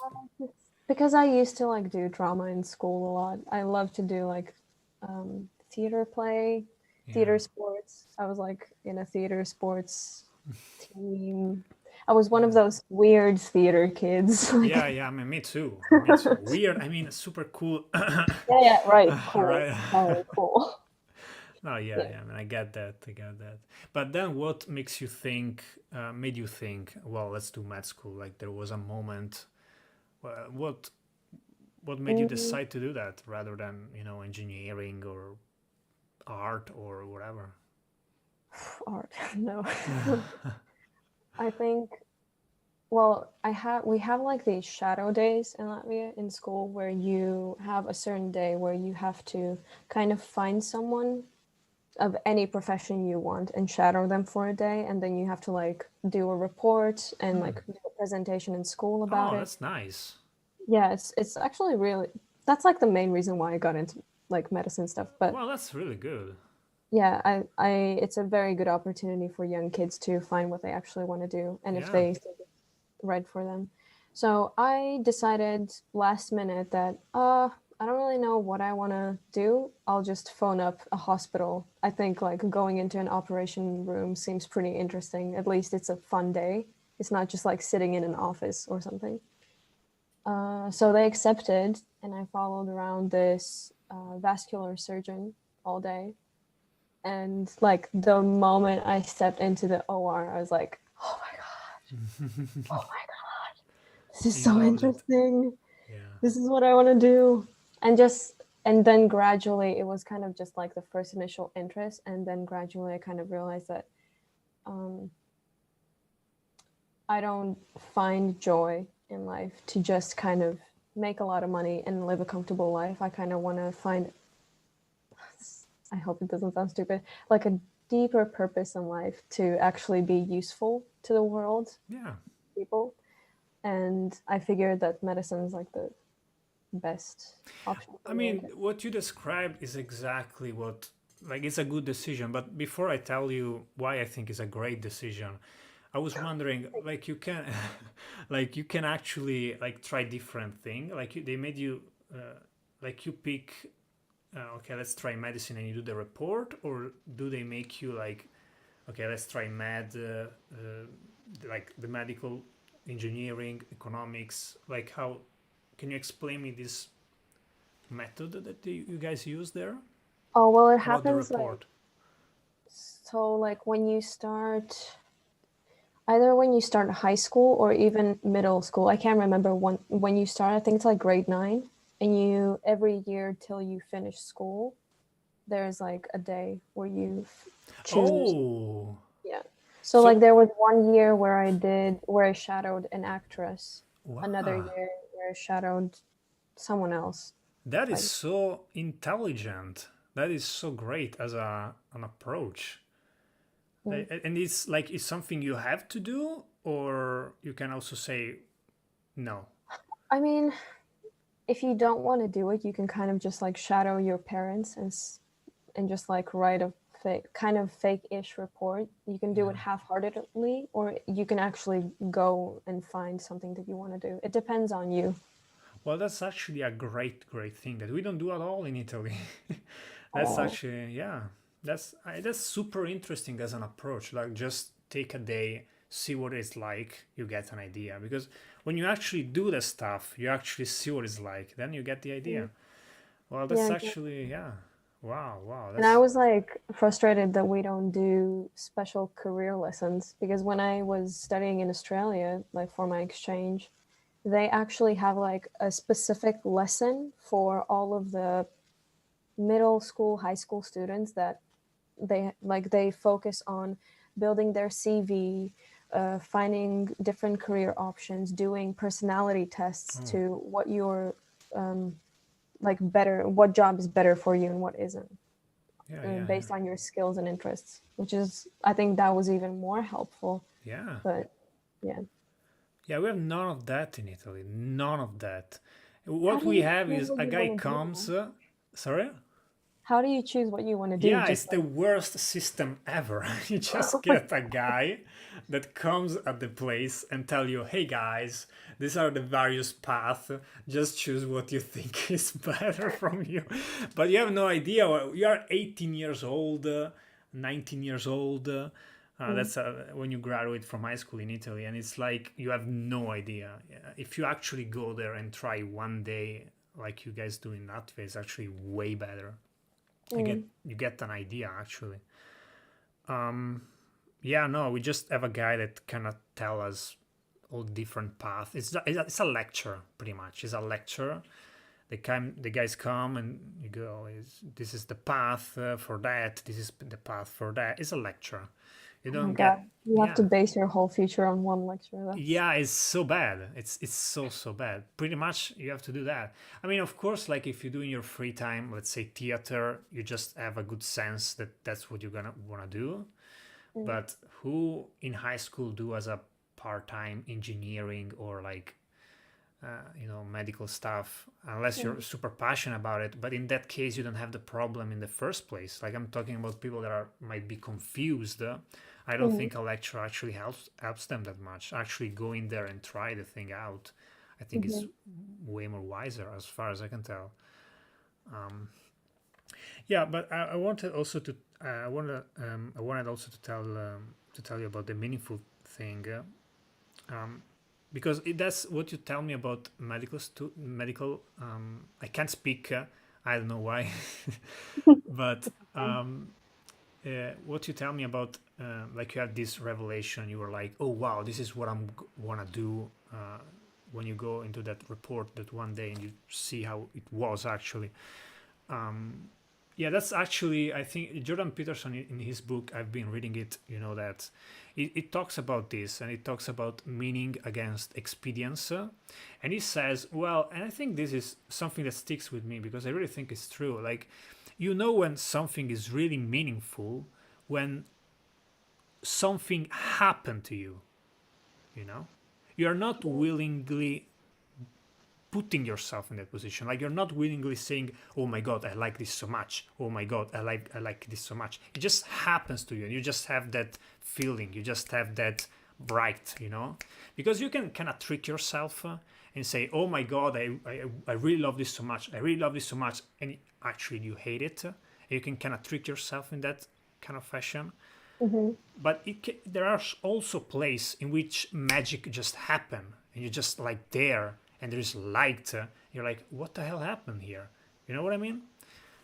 because I used to like do drama in school a lot. I love to do like theater play, yeah. theater sports. I was like in a theater sports team. I was one of Yeah. those weird theater kids. Yeah, Like, yeah, I mean me too. Me too. Weird, I mean super cool. yeah, right, cool, Right. very cool. No, yeah, Yeah. yeah, I mean I get that, I get that. But then what makes you think, made you think, well, let's do med school? Like there was a moment, what made you Mm, decide to do that rather than, engineering or art or whatever? art, no. I think we have like these shadow days in Latvia in school where you have a certain day where you have to kind of find someone of any profession you want and shadow them for a day, and then you have to like do a report and Hmm. like do a presentation in school about Oh, it. that's nice. Yeah, it's actually really that's like the main reason why I got into like medicine stuff. But Well, that's really good. yeah, I it's a very good opportunity for young kids to find what they actually want to do and if Yeah. they think it's right for them. So I decided last minute that I don't really know what I want to do. I'll just phone up a hospital. I think like going into an operation room seems pretty interesting. At least it's a fun day. It's not just like sitting in an office or something. So they accepted, and I followed around this vascular surgeon all day. And like the moment I stepped into the OR, I was like, "Oh my god! Oh my god! This is You so loved it. interesting. Yeah. This is what I want to do." And then gradually, it was kind of just like the first initial interest, and then gradually, I kind of realized that um, I don't find joy in life to just kind of make a lot of money and live a comfortable life. I kind of want to find, I hope it doesn't sound stupid, like a deeper purpose in life to actually be useful to the world, Yeah. people. And I figured that medicine is like the best option I for me, I mean, guess. what you described is exactly what, like, it's a good decision. But before I tell you why I think it's a great decision, I was wondering, like, you can, like, you can actually like try different thing. Like, they made you, like, you pick, okay, let's try medicine, and you do the report, or do they make you like, okay, let's try like the medical engineering, economics, like how? Can you explain me this method that you guys use there Oh, well, it about the happens like, report? so like either when you start high school or even middle school. I can't remember when you start. I think it's like grade 9, and you every year till you finish school, there's like a day where you choose. Oh, Yeah. So like so there was one year where I shadowed an actress. Another wow, year where I shadowed someone else. that is Like so intelligent. That is so great as an approach. mm. And it's like it's something you have to do, or you can also say no. I mean, if you don't want to do it, you can kind of just like shadow your parents and just like write a fake-ish report. You can do it Yeah. half-heartedly, or you can actually go and find something that you want to do. It depends on you. Well, that's actually a great thing that we don't do at all in Italy. That's Oh, actually, yeah, that's super interesting as an approach. Like, just take a day, see what it's like, you get an idea. Because when you actually do the stuff, you actually see what it's like, then you get the mm, idea. Well, yeah, that's exactly. actually, yeah, wow, And I that's was like frustrated that we don't do special career lessons because when I was studying in Australia, like for my exchange, they actually have like a specific lesson for all of the middle school, high school students that they focus on building their CV, finding different career options, doing personality tests oh, to what you're like better, what job is better for you and what isn't, yeah, based on your skills and interests, which is, I think that was even more helpful. yeah, But yeah, yeah. We have none of that in Italy. None of that. how What do we you have choose is what a you guy want to comes. do? Sorry. How do you choose what you want to do? Yeah, it's Just the like, worst system ever. You just oh my get a guy that comes at the place and tell you, "Hey guys, these are the various paths. Just choose what you think is better from you." But you have no idea. You are 18 years old, 19 years old. God. That's when you graduate from high school in Italy, and it's like you have no idea. If you actually go there and try one day, like you guys do in Latvia, it's actually way better. Mm. You get an idea actually. Yeah, no, we just have a guy that cannot tell us all different paths. It's a lecture pretty much. It's a lecture. The guys come and you go. This is the path for that. This is the path for that. It's a lecture. You Oh my don't God. get. You have to Yeah, base your whole future on one lecture. That's yeah, it's so bad. It's so bad. Pretty much you have to do that. I mean, of course, like if you do in your free time, let's say theater, you just have a good sense that that's what you're gonna wanna do. mm, But who in high school do as a part-time engineering or like medical stuff unless you're mm, super passionate about it. But in that case you don't have the problem in the first place. Like I'm talking about people that are might be confused. I don't mm, think a lecture actually helps them that much. Actually go in there and try the thing out, I think mhm, is way more wiser as far as I can tell. Yeah, but I wanted also to I wanted also to tell you about the meaningful thing, because that's what you tell me about medical. I can't speak. I don't know why, but mm, what you tell me about, like you had this revelation. You were like, oh wow, this is what wanna do. When you go into that report that one day and you see how it was actually. Yeah, that's actually, I think Jordan Peterson in his book, I've been reading it, you know, that it talks about this and it talks about meaning against expedience. And he says, well, and I think this is something that sticks with me because I really think it's true. Like, you know, when something is really meaningful, when something happened to you know? You're not willingly putting yourself in that position. Like you're not willingly saying, "Oh my God, I like this so much. Oh my God, I like this so much." It just happens to you, and you just have that feeling. You just have that bright, because you can kind of trick yourself and say, "Oh my God, I really love this so much. I really love this so much," and actually you hate it. You can kind of trick yourself in that kind of fashion. mhm, But there are also places in which magic just happen and you're just like there and there's light. You're like, what the hell happened here? You know what I mean?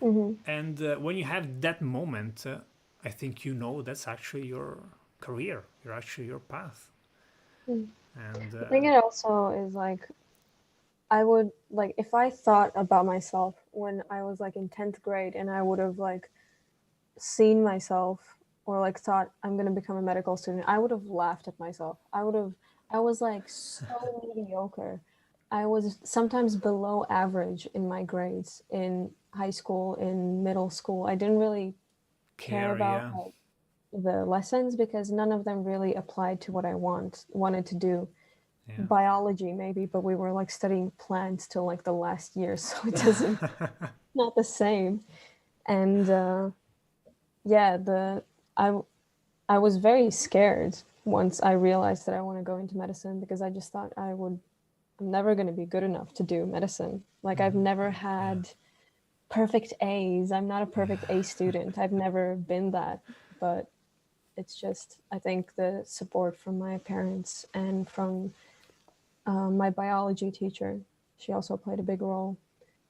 mhm, And when you have that moment, I think that's actually your career. You're actually your path. mm. And I think it also is like I would like if I thought about myself when I was like in 10th grade and I would have like seen myself or like thought I'm going to become a medical student, I would have laughed at myself. I was like so mediocre. I was sometimes below average in my grades in high school, in middle school. I didn't really care care, about yeah, like the lessons because none of them really applied to what I wanted to do. yeah. Biology maybe, but we were like studying plants till like the last year, so it doesn't not the same. And yeah, the I I was very scared once I realized that I want to go into medicine because I just thought I would I'm never going to be good enough to do medicine. Like, I've never Yeah. had perfect A's. I'm not a perfect A student. I've never been that. But it's just, I think the support from my parents and from my biology teacher, she also played a big role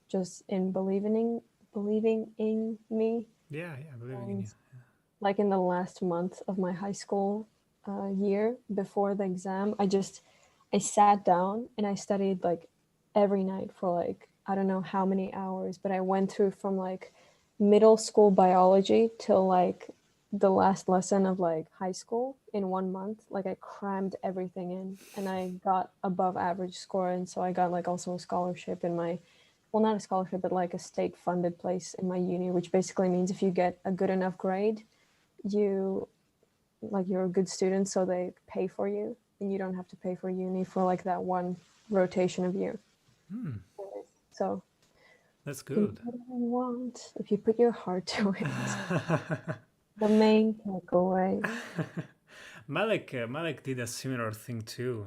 just in believing in me. Yeah, yeah, believing in And you. like in the last month of my high school year before the exam, I sat down and I studied like every night for like I don't know how many hours, but I went through from like middle school biology till like the last lesson of like high school in 1 month. Like I crammed everything in and I got above average score, and so I got like also a scholarship in my, well, not a scholarship, but like a state funded place in my uni, which basically means if you get a good enough grade, you like you're a good student, so they pay for you and you don't have to pay for uni for like that one rotation of year. Hmm, So that's you can do good. whatever you want if you put your heart to it. The main takeaway. Malek did a similar thing too.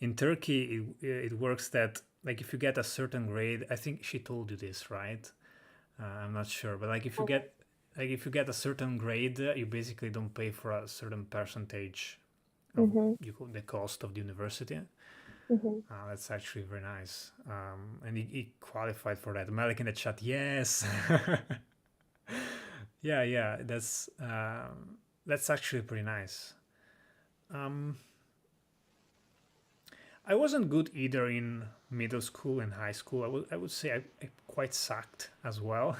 In Turkey, it works that like if you get a certain grade, I think she told you this, right? I'm not sure, but if you get a certain grade, you basically don't pay for a certain percentage of Mm-hmm, the cost of the university. mm-hmm. That's actually very nice. And he qualified for that. Malik in the chat, yes. Yeah, yeah, that's actually pretty nice. Um, I wasn't good either in middle school and high school. I would say I quite sucked as well.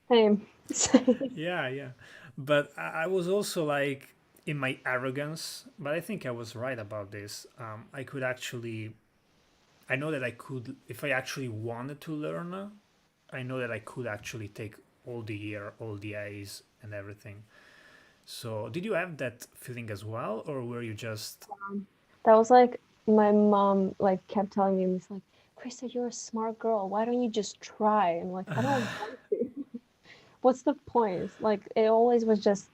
Same. Same. Yeah, yeah. But I was also like in my arrogance, but I think I was right about this. I know that I could, if I actually wanted to learn, I know that I could actually take all the year, all the A's and everything. So, did you have that feeling as well, or were you just, That was like my mom like kept telling me, "It's like, Krista, you're a smart girl. Why don't you just try?" And like, I don't want to. What's the point? Like, it always was just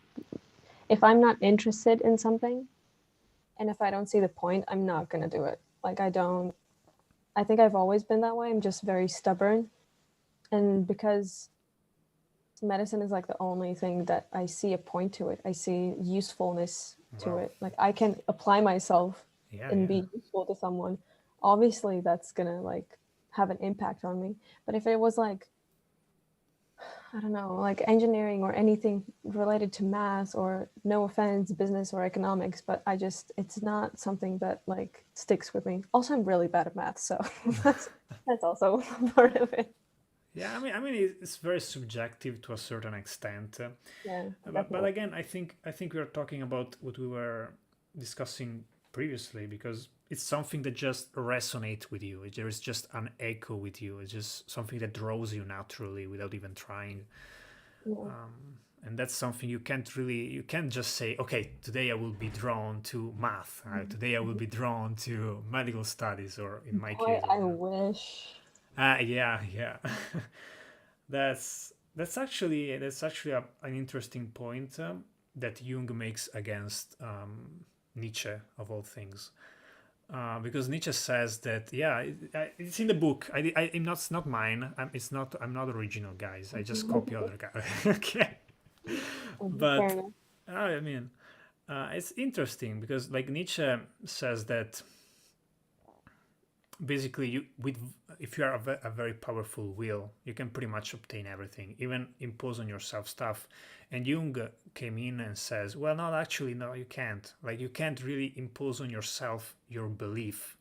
if I'm not interested in something and if I don't see the point, I'm not gonna do it. Like, I think I've always been that way. I'm just very stubborn. And because medicine is like the only thing that I see a point to it, I see usefulness to wow, it. Like, I can apply myself yeah, and yeah, be useful to someone. Obviously, that's gonna like have an impact on me. But if it was like, I don't know, like engineering or anything related to math or no offense, business or economics, but it's not something that like sticks with me. Also, I'm really bad at math, so that's also part of it. yeah. I mean, it's very subjective to a certain extent. Yeah, But definitely. again, I think we are talking about what we were discussing previously because it's something that just resonates with you. There is just an echo with you. It's just something that draws you naturally without even trying. Yeah. And that's something you can't just say, okay, today I will be drawn to math. Today I will be drawn to medical studies, or in my Boy, case, I wish. yeah, yeah. That's actually an interesting point that Jung makes against Nietzsche of all things, because Nietzsche says that yeah, it's in the book. I'm not. It's not mine. It's not. I'm not original, guys. I just copy other guys. Okay, Fair but enough. I mean, it's interesting because like Nietzsche says that basically you with if you are a very powerful will, you can pretty much obtain everything, even impose on yourself stuff. And Jung came in and says, well, no, actually, no, you can't. Like, you can't really impose on yourself your belief.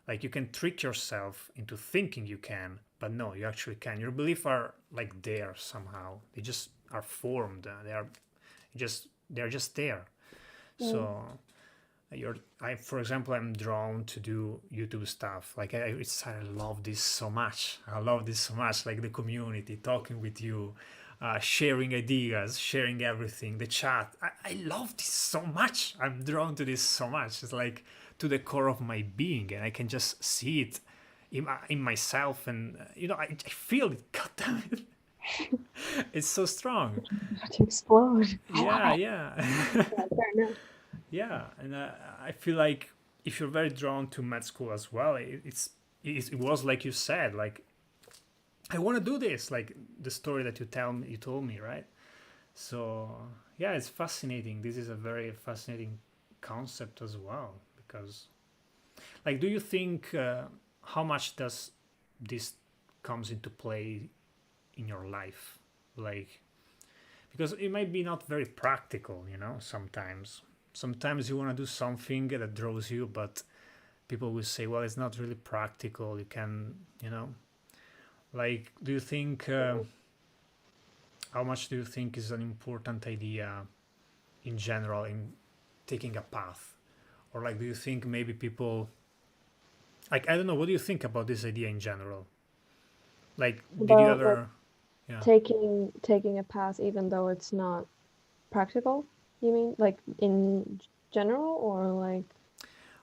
Like, you can trick yourself into thinking you can, but no, you actually can. Your beliefs are like there somehow. They just are formed. They're just there. Mm. So for example, I'm drawn to do YouTube stuff. Like I love this so much. I love this so much. Like the community, talking with you, sharing ideas, sharing everything, the chat. I love this so much. I'm drawn to this so much. It's like to the core of my being, and I can just see it in myself, and I feel it. God damn it, it's so strong. To explode. I love Yeah, it. yeah. Yeah, fair enough. Yeah, and I feel like if you're very drawn to med school as well, it was like you said, like I want to do this, like the story that you told me, right? So yeah, it's fascinating. This is a very fascinating concept as well, because like, do you think how much does this comes into play in your life, like, because it might be not very practical, sometimes you want to do something that draws you, but people will say, well, it's not really practical, you can, like, do you think how much do you think is an important idea in general in taking a path, or like, do you think maybe people, like, I don't know, what do you think about this idea in general, like, did you About like ever, yeah. taking a path even though it's not practical, you mean? Like in general or like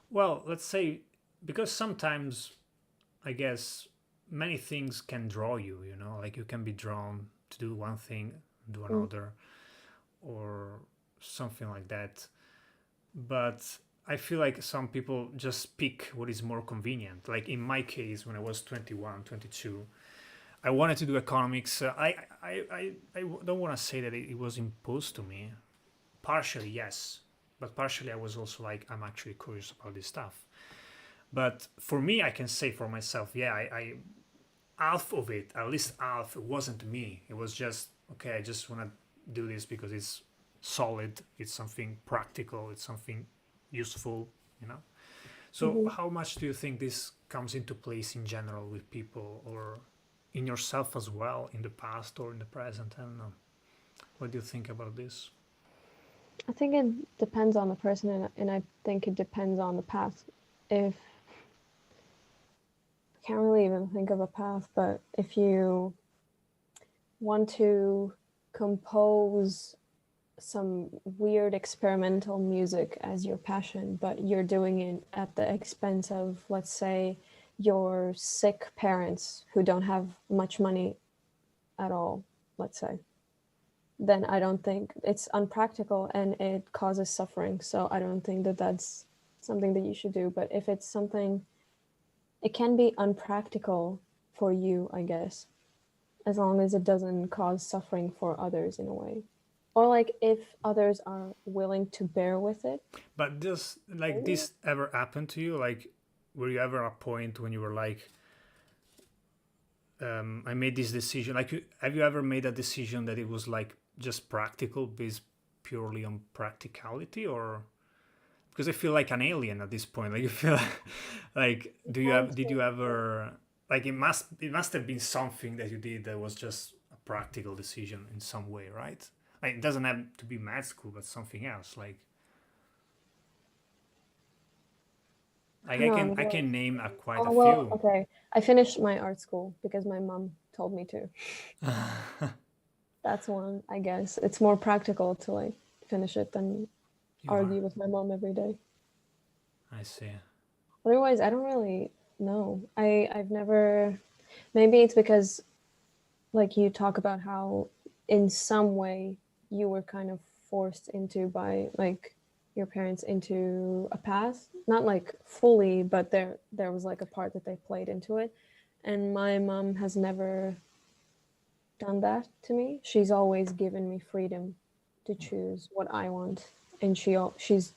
Well, let's say, because sometimes I guess many things can draw you, like you can be drawn to do one thing, do mm, another, or something like that. But I feel like some people just pick what is more convenient. Like in my case, when I was 21, 22, I wanted to do economics. I don't want to say that it was imposed to me. Partially, yes. But partially, I was also like, I'm actually curious about this stuff. But for me, I can say for myself, yeah, I half of it, at least half, it wasn't me. It was just, okay, I just want to do this because it's solid, it's something practical, it's something useful, you know? So, mhm. how much do you think this comes into place in general with people, or in yourself as well, in the past or in the present? I don't know. What do you think about this? I think it depends on the person, and I think it depends on the path. If I can't really even think of a path, but if you want to compose some weird experimental music as your passion, but you're doing it at the expense of, let's say, your sick parents who don't have much money at all, let's say, then I don't think it's unpractical and it causes suffering. So I don't think that that's something that you should do. But if it's something, it can be unpractical for you, I guess, as long as it doesn't cause suffering for others in a way. Or like if others are willing to bear with it. But does like Maybe. this ever happen to you? Like, were you ever a point when you were like, I made this decision. Like, have you ever made a decision that it was like just practical, based purely on practicality, or because I feel like an alien at this point. Like, you feel like, did you ever, like, it must have been something that you did that was just a practical decision in some way, right? Like, it doesn't have to be med school, but something else. Like I I know, can I'm I like, can name quite a oh, well, few. okay. I finished my art school because my mom told me to. That's one, I guess. It's more practical to like finish it than You are. argue with my mom every day. I see. Otherwise, I don't really know. I've never. Maybe it's because like you talk about how in some way you were kind of forced into by like your parents into a path, not like fully, but there was like a part that they played into it. And my mom has never done that to me. She's always given me freedom to choose what I want, and she's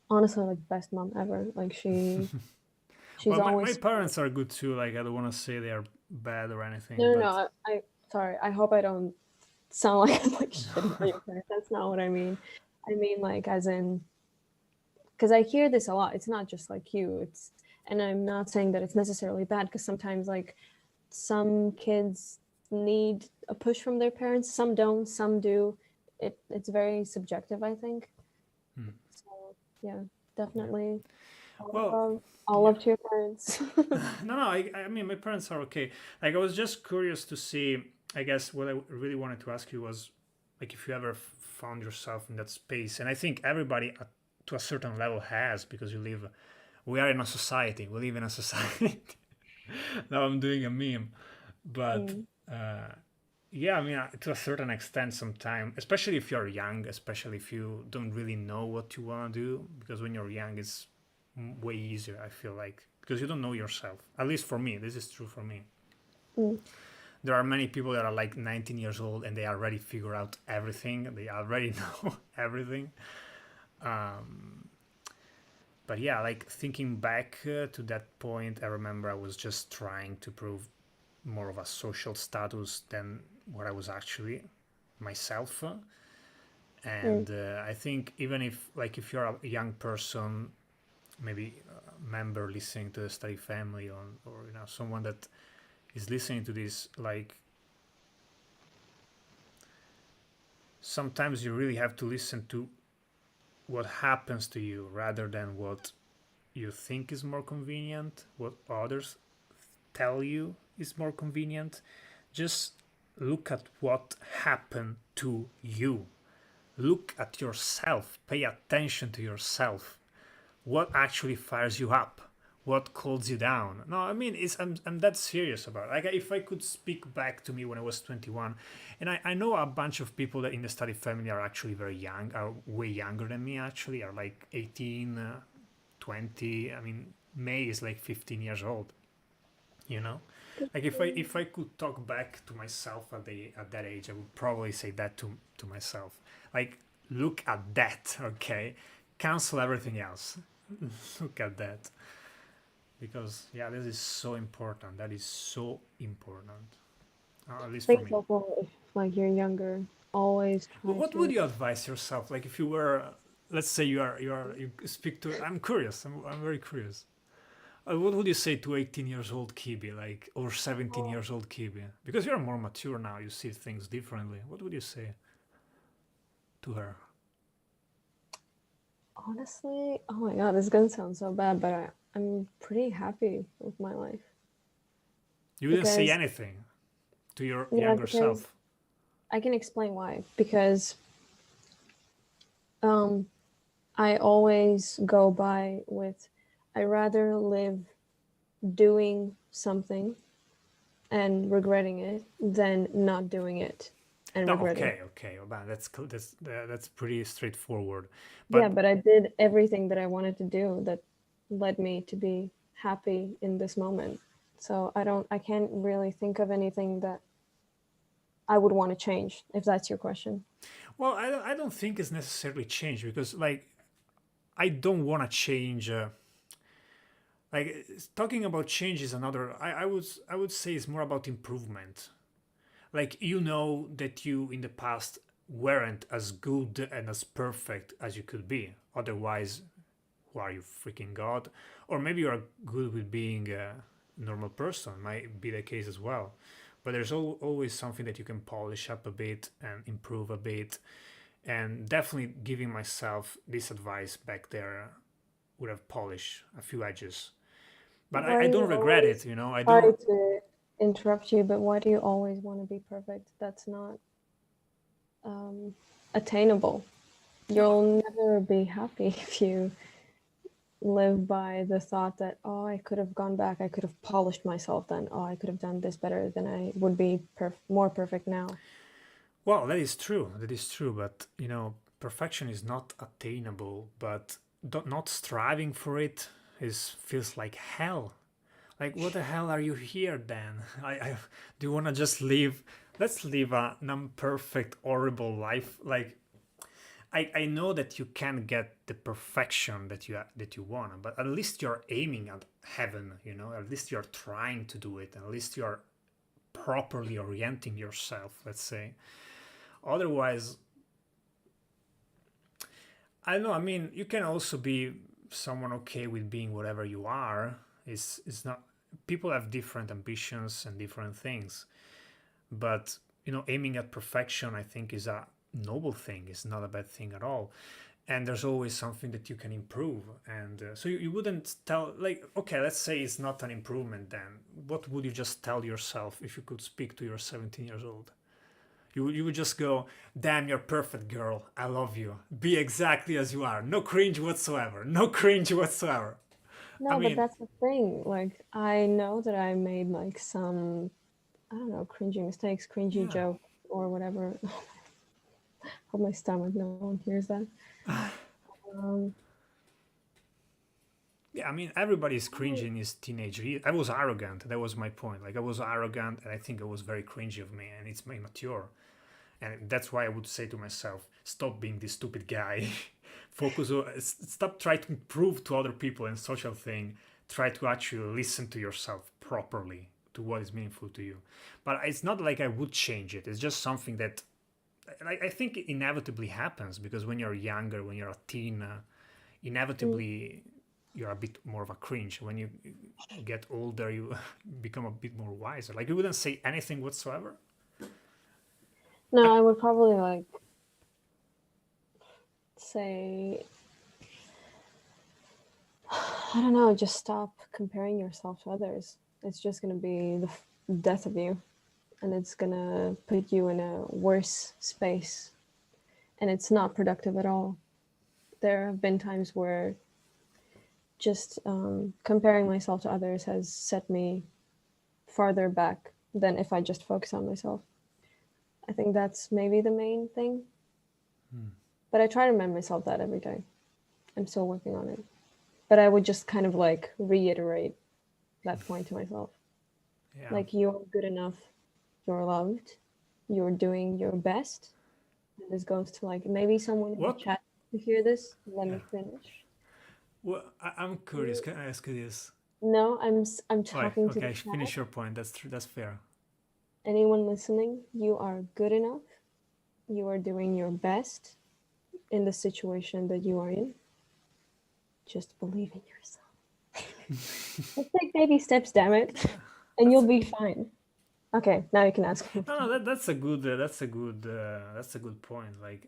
honestly like best mom ever. Like she's Well, my always parents are good too. Like, I don't want to say they are bad or anything, no no no. but I sorry. I hope I don't sound like I'm like shitting on your parents. That's not what I mean. I mean like as in because I hear this a lot. It's not just like you. It's and I'm not saying that it's necessarily bad because sometimes like some kids need a push from their parents, some don't, some do. It's very subjective, I think. hmm, So yeah, yeah. definitely Well, all yeah. love to your parents. No, no. I mean, my parents are okay. Like, I was just curious to see. I guess what I really wanted to ask you was, like, if you ever found yourself in that space, and I think everybody to a certain level has, because you live. We are in a society. We live in a society. Now I'm doing a meme, but Mm. uh, yeah, I mean, to a certain extent, sometimes, especially if you're young, especially if you don't really know what you want to do, because when you're young, it's way easier, I feel like, because you don't know yourself. At least for me, this is true for me. Mm. There are many people that are like 19 years old and they already figure out everything. They already know everything. But yeah, like thinking back to that point, I remember I was just trying to prove more of a social status than what I was actually myself. Mm. And I think even if you're a young person, maybe a member listening to the study family, or someone that is listening to this, like sometimes you really have to listen to what happens to you rather than what you think is more convenient, what others tell you is more convenient. Just look at what happened to you. Look at yourself. Pay attention to yourself. What actually fires you up? What calls you down? No, I mean, I'm that serious about it. Like, if I could speak back to me when I was 21, and I know a bunch of people that in the study family are actually very young, are way younger than me, actually, are like 18, 20. I mean, May is like 15 years old, you know? Like if I could talk back to myself at that age, I would probably say that to myself. Like, look at that, okay? Cancel everything else. Look at that. Because yeah, this is so important. That is so important. At least I for think it's me. also if like you're younger, always try What would to. you advise yourself? Like if you were, let's say you speak to. I'm curious. I'm very curious. What would you say to 18 years old Kibi, like, or 17 years old Kibi? Because you're more mature now, you see things differently. What would you say to her? Honestly, oh my god, this is gonna sound so bad, but I'm pretty happy with my life You wouldn't say because anything to your yeah, younger because self. I can explain why. Because um, I always go by with I rather live doing something and regretting it than not doing it and No, regretting. okay, well, man, that's pretty straightforward. Yeah, But but I did everything that I wanted to do that led me to be happy in this moment. So I can't really think of anything that I would want to change, if that's your question. well, I don't think it's necessarily change because like I don't want to change. Like talking about change is another. I would say it's more about improvement. Like that you in the past weren't as good and as perfect as you could be. Otherwise, who are you, freaking god? Or maybe you are good with being a normal person. Might be the case as well. But there's always something that you can polish up a bit and improve a bit. And definitely giving myself this advice back there would have polished a few edges. But I, Why I do you don't regret always it. I Sorry don't. to interrupt you, but why do you always want to be perfect? That's not attainable. No, You'll never be happy if you live by the thought that, oh, I could have gone back, I could have polished myself then, oh, I could have done this better, then I would be more perfect now. well, that is true. That is true. But perfection is not attainable. But not striving for it is feels like hell. Like, what the hell are you here then? Do you want to just live? Let's live an imperfect, horrible life. Like, I know that you can't get the perfection that you want, but at least you're aiming at heaven. At least you're trying to do it. At least you're properly orienting yourself. Let's say. Otherwise, I don't know. I mean, you can also be someone okay with being whatever you are. It's not. People have different ambitions and different things, but aiming at perfection, I think, is a noble thing. It's not a bad thing at all. And there's always something that you can improve. And so you wouldn't tell, like, okay, let's say it's not an improvement. Then what would you just tell yourself if you could speak to your 17 years old? You would just go, damn, you're perfect, girl. I love you. Be exactly as you are. No cringe whatsoever. No cringe whatsoever. I No, but mean, that's the thing. Like, I know that I made like some, I don't know, cringy mistakes, cringy yeah. joke or whatever. Hold my stomach, no one hears that. Um, Yeah, I mean, everybody's cringy in his teenager. I was arrogant. That was my point. Like, I was arrogant, and I think it was very cringy of me, and it's immature. And that's why I would say to myself, stop being this stupid guy. Focus on, stop trying to prove to other people and social thing. Try to actually listen to yourself properly, to what is meaningful to you. But it's not like I would change it. It's just something that I think inevitably happens, because when you're younger, when you're a teen, Mm. inevitably you're a bit more of a cringe. When you get older, you become a bit more wiser. Like, you wouldn't say anything whatsoever. No, I would probably like say, I don't know, just stop comparing yourself to others. It's just gonna be the death of you, and it's gonna put you in a worse space, and it's not productive at all. There have been times where just comparing myself to others has set me farther back than if I just focus on myself. I think that's maybe the main thing. But I try to remind myself that every day. I'm still working on it. But I would just kind of like reiterate that point to myself. Yeah. Like, you're good enough, you're loved, you're doing your best. And this goes to like maybe someone in the What? chat to hear this. Let Yeah. me finish. Well, I'm curious. Can I ask you this? No, I'm Why? talking to the Okay, chat. finish your point. That's true. That's fair. Anyone listening, you are good enough. You are doing your best in the situation that you are in. Just believe in yourself. Let's take baby steps, damn it, and That's you'll be fine. Okay, now you can ask me. no, no. That's a good. That's a good point. Like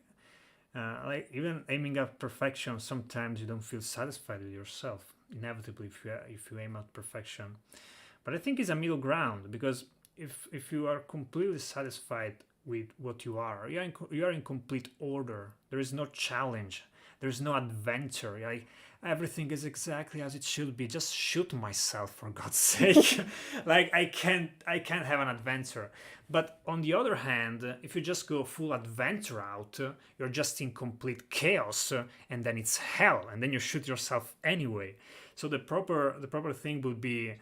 even aiming at perfection, sometimes you don't feel satisfied with yourself. Inevitably, if you aim at perfection, but I think it's a middle ground, because if you are completely satisfied with what you are, you are in complete order. There is no challenge. There is no adventure. Like, everything is exactly as it should be. Just shoot myself, for God's sake. Like, I can't have an adventure. But on the other hand, if you just go full adventure out, you're just in complete chaos, and then it's hell, and then you shoot yourself anyway. So the proper thing would be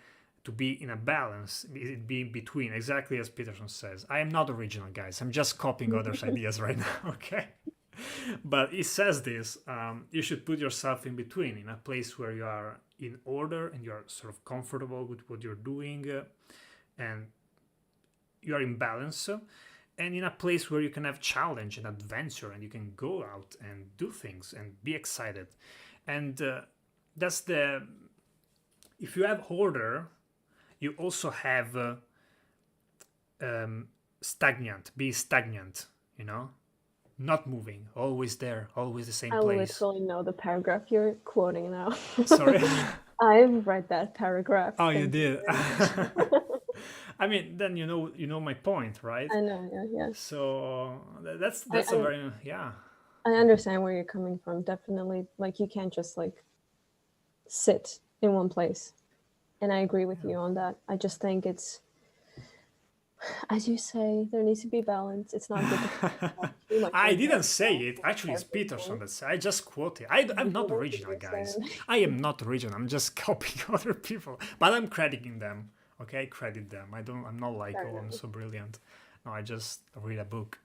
to be in a balance, it be in between, exactly as Peterson says. I am not original, guys. I'm just copying others' ideas right now, okay? But he says this, you should put yourself in between, in a place where you are in order and you're sort of comfortable with what you're doing, and you are in balance, and in a place where you can have challenge and adventure, and you can go out and do things and be excited. And that's the if you have order, you also have be stagnant, not moving, always there, always the same I place. literally know the paragraph you're quoting now. Sorry. I've read that paragraph. Oh, you Thank you did. very much. I mean, then you know my point, right? I know, yeah, yeah. So that's I, that's a I very, yeah. I understand where you're coming from. Definitely, like, you can't just like sit in one place. And I agree with you on that. I just think it's, as you say, there needs to be balance. It's not good to put yourself too much I into didn't say yourself it. with Actually, it's Peterson everything. that said. I just quoted. I'm You not didn't original, guys. listen. I am not original. I'm just copying other people, but I'm crediting them. Okay, I credit them. I don't. I'm not like, Fair oh, I'm enough. so brilliant. No, I just read a book.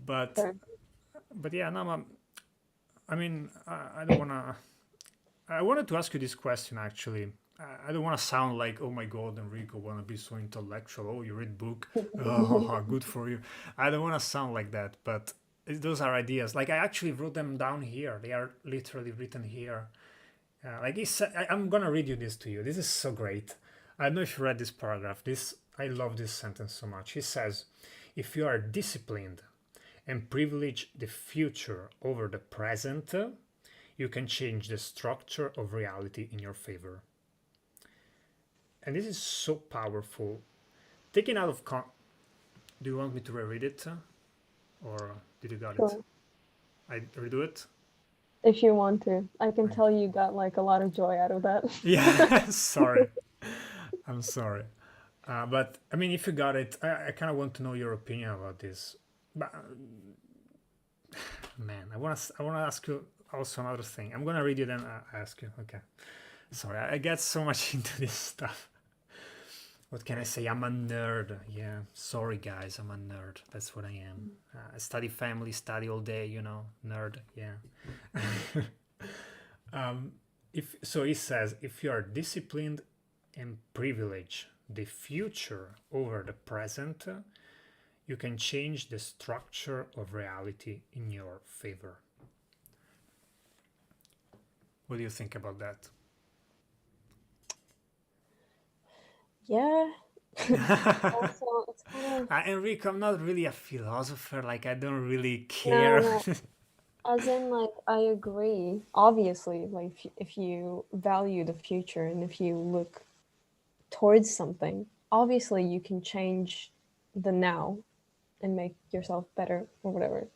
But Fair. but yeah, no. I mean, I don't wanna. I wanted to ask you this question actually. I don't want to sound like, oh my God, Enrico, wanna be so intellectual. Oh, you read book. Oh, good for you. I don't want to sound like that, but those are ideas. Like, I actually wrote them down here. They are literally written here. Like he said, I'm gonna read you this to you. This is so great. I don't know if you read this paragraph. I love this sentence so much. He says, "If you are disciplined and privilege the future over the present, you can change the structure of reality in your favor." And this is so powerful. Taken out of do you want me to reread it, or did you got it? Sure. I redo it. If you want to, I can I, tell you got like a lot of joy out of that. yeah, sorry. I'm sorry. But I mean, if you got it, I kind of want to know your opinion about this. But man, I want to ask you also another thing. I'm gonna read you, then ask you. Okay. Sorry, I get so much into this stuff. What can I say? I'm a nerd. Yeah. Sorry, guys. I'm a nerd. That's what I am. I study family, study all day. Nerd. Yeah. If so, he says, if you are disciplined and privilege the future over the present, you can change the structure of reality in your favor. What do you think about that? Yeah. Also, it's kind of Enrico, I'm not really a philosopher. Like, I don't really care. no. As in, like, I agree. Obviously, like, if you value the future and if you look towards something, obviously you can change the now and make yourself better or whatever.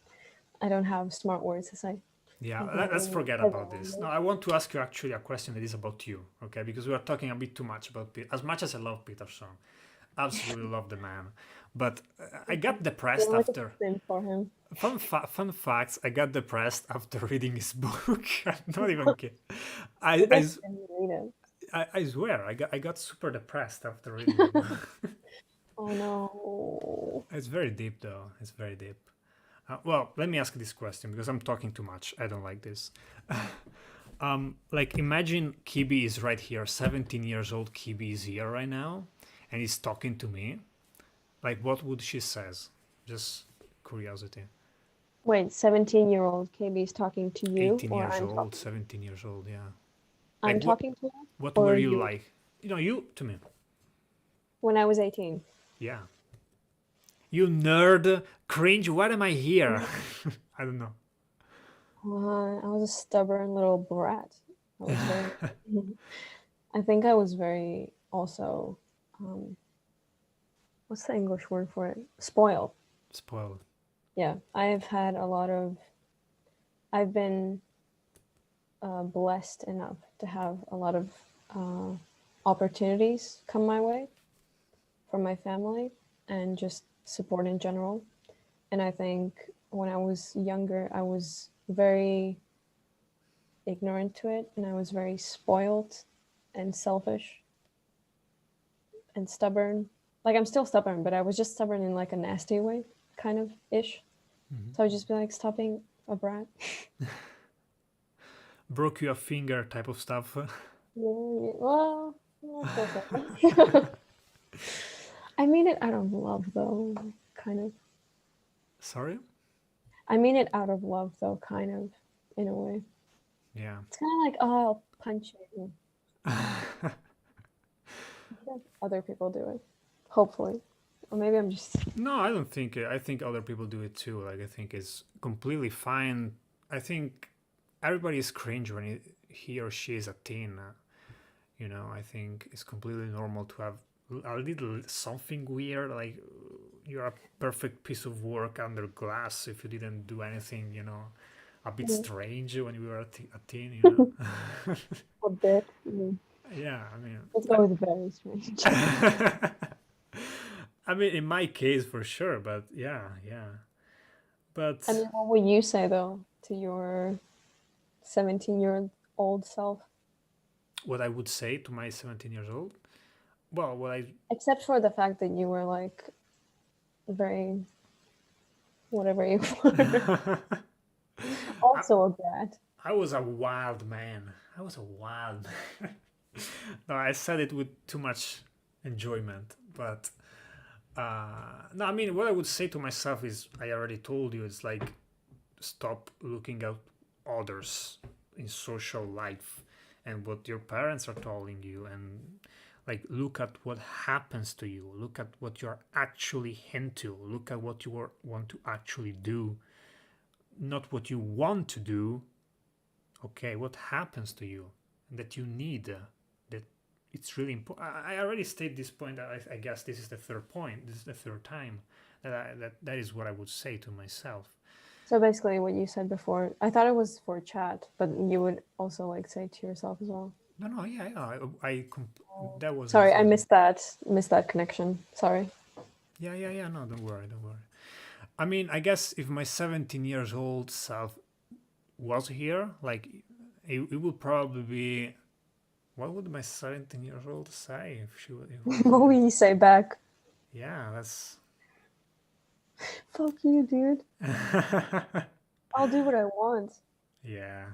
I don't have smart words to say. Yeah, But let's forget present about this. No, moment, I want to ask you actually a question that is about you, okay? Because we are talking a bit too much about Peter. As much as I love Peterson, absolutely love the man, but I got depressed feel like a after. sin for him. Fun facts. I got depressed after reading his book. I'm not even kidding. I, You I, guys s- didn't read it. I swear, I got super depressed after reading the book. Oh no. It's very deep, though. It's very deep. Well, let me ask this question because I'm talking too much. I don't like this. Like, imagine Kibi is right here, 17 years old. Kibi is here right now, and he's talking to me. Like, what would she says? Just curiosity. Wait, 17-year-old KB is talking to you, 18 or years I'm old, talking? 17 years old. Yeah. I'm Like, what? talking to her, What were or you you? like? You to me. When I was 18. Yeah. You nerd, cringe. What am I here? I don't know. I was a stubborn little brat. I was very. I think I was very also. What's the English word for it? Spoiled. Spoiled. Yeah, I've had a lot of. I've been blessed enough to have a lot of opportunities come my way from my family and just support in general. And I think when I was younger, I was very ignorant to it and I was very spoiled and selfish and stubborn. Like, I'm still stubborn, but I was just stubborn in like a nasty way, kind of ish. So I would just be like, stop being a brat. Broke you a finger type of stuff. Yeah, well, so sad. I mean it out of love, though, kind of. Sorry? I mean it out of love, though, kind of, in a way. Yeah. It's kind of like, oh, I'll punch you. Other people do it, hopefully. Or maybe I'm just. No, I don't think. I think other people do it too. Like, I think it's completely fine. I think everybody is cringe when he or she is a teen. I think it's completely normal to have a little something weird. Like, you're a perfect piece of work under glass if you didn't do anything. A bit strange when you were a teen. A bit. Yeah, I mean. Let's go with very strange. I mean, in my case, for sure, but yeah. But I mean, what would you say, though, to your 17-year-old self? what I would say to my 17 years old, well, Except for the fact that you were, like, very. Whatever you were. Also a brat. I was a wild man. No, I said it with too much enjoyment, but no, I mean, what I would say to myself is, I already told you, it's like, stop looking at others in social life and what your parents are telling you, and like, look at what happens to you, look at what you're actually into, look at what you want to actually do, not what you want to do. Okay, what happens to you that you need, that it's really important. I already stated this point. I guess this is the third point. This is the third time that is what I would say to myself. So basically, what you said before, I thought it was for chat, but you would also like say to yourself as well. No, yeah. That was Sorry, I exactly- missed that connection. Sorry. Yeah. No, don't worry. I mean, I guess if my 17 years old self was here, like it would probably be. What would my 17-year-old say if she would? What will you say back? Yeah, that's. Fuck you, dude. I'll do what I want. Yeah,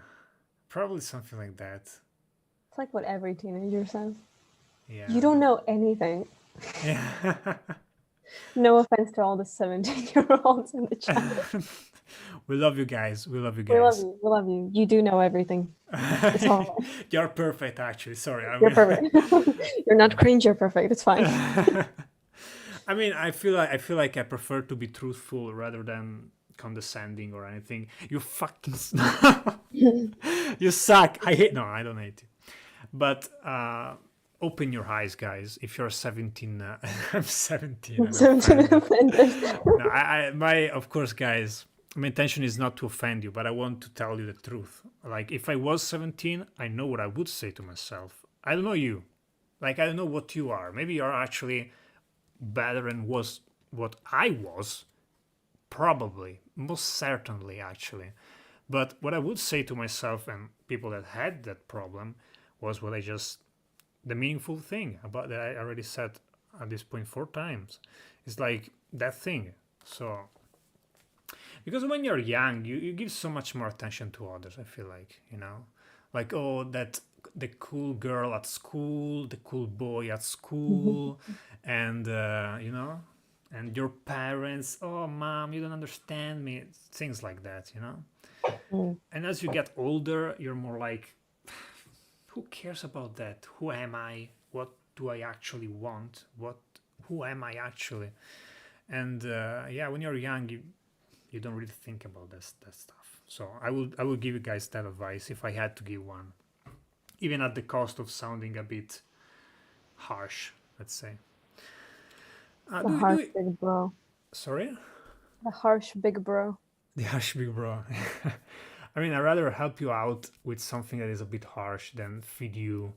probably something like that. It's like what every teenager says. Yeah. You don't know anything. Yeah. No offense to all the 17-year-olds in the chat. We love you guys. We love you We love guys. you. We love you. You do know everything. It's all right. You're perfect, actually. Sorry. You're perfect. You're not cringe. You're perfect. It's fine. I mean, I feel like I prefer to be truthful rather than condescending or anything. You fucking you suck. I hate. No, I don't hate you. But open your eyes, guys. If you're 17, I'm 17. And 17 offended. No, of course, guys. My intention is not to offend you, but I want to tell you the truth. Like, if I was 17, I know what I would say to myself. I don't know you. Like, I don't know what you are. Maybe you're actually better than was what I was. Probably. Most certainly, actually. But what I would say to myself and people that had that problem was what I just. The meaningful thing about that I already said at this point 4 times. It's like that thing. So. Because when you're young, you give so much more attention to others, I feel like, like, oh, that the cool girl at school, the cool boy at school, and and your parents, oh, mom, you don't understand me, things like that. And as you get older, you're more like, who cares about that? Who am I? What do I actually want? Who am I actually? And yeah, when you're young, you don't really think about that stuff. So I will give you guys that advice if I had to give one, even at the cost of sounding a bit harsh, let's say. The harsh big bro. Sorry? The harsh big bro. The harsh big bro. I mean, I'd rather help you out with something that is a bit harsh than feed you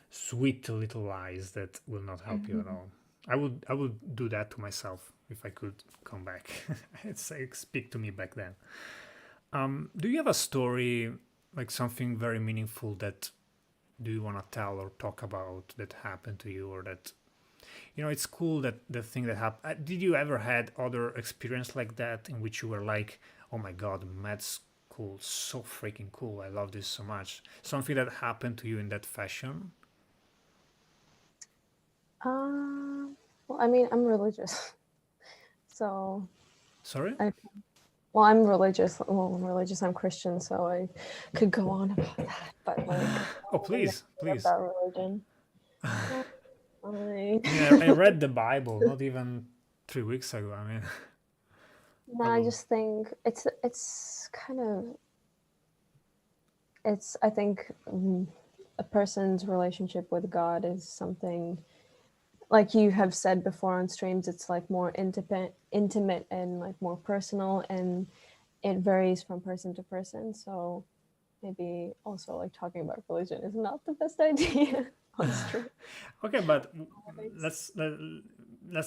sweet little lies that will not help you at all. I would do that to myself if I could come back. It's like, speak to me back then. Do you have a story, like something very meaningful that do you want to tell or talk about that happened to you, or that it's cool that the thing that happened. Did you ever had other experience like that in which you were like, oh my god, med school, so freaking cool, I love this so much? Something that happened to you in that fashion? Well, I mean, I'm religious. So. Sorry? I'm religious. Well, I'm religious. I'm Christian, so I could go on about that. But like, oh, please. About religion. Yeah, I read the Bible not even 3 weeks ago. I mean, no, I just think it's kind of I think a person's relationship with God is something. Like you have said before on streams, it's like more intimate and like more personal, and it varies from person to person. So maybe also like talking about religion is not the best idea on stream. Okay, but let's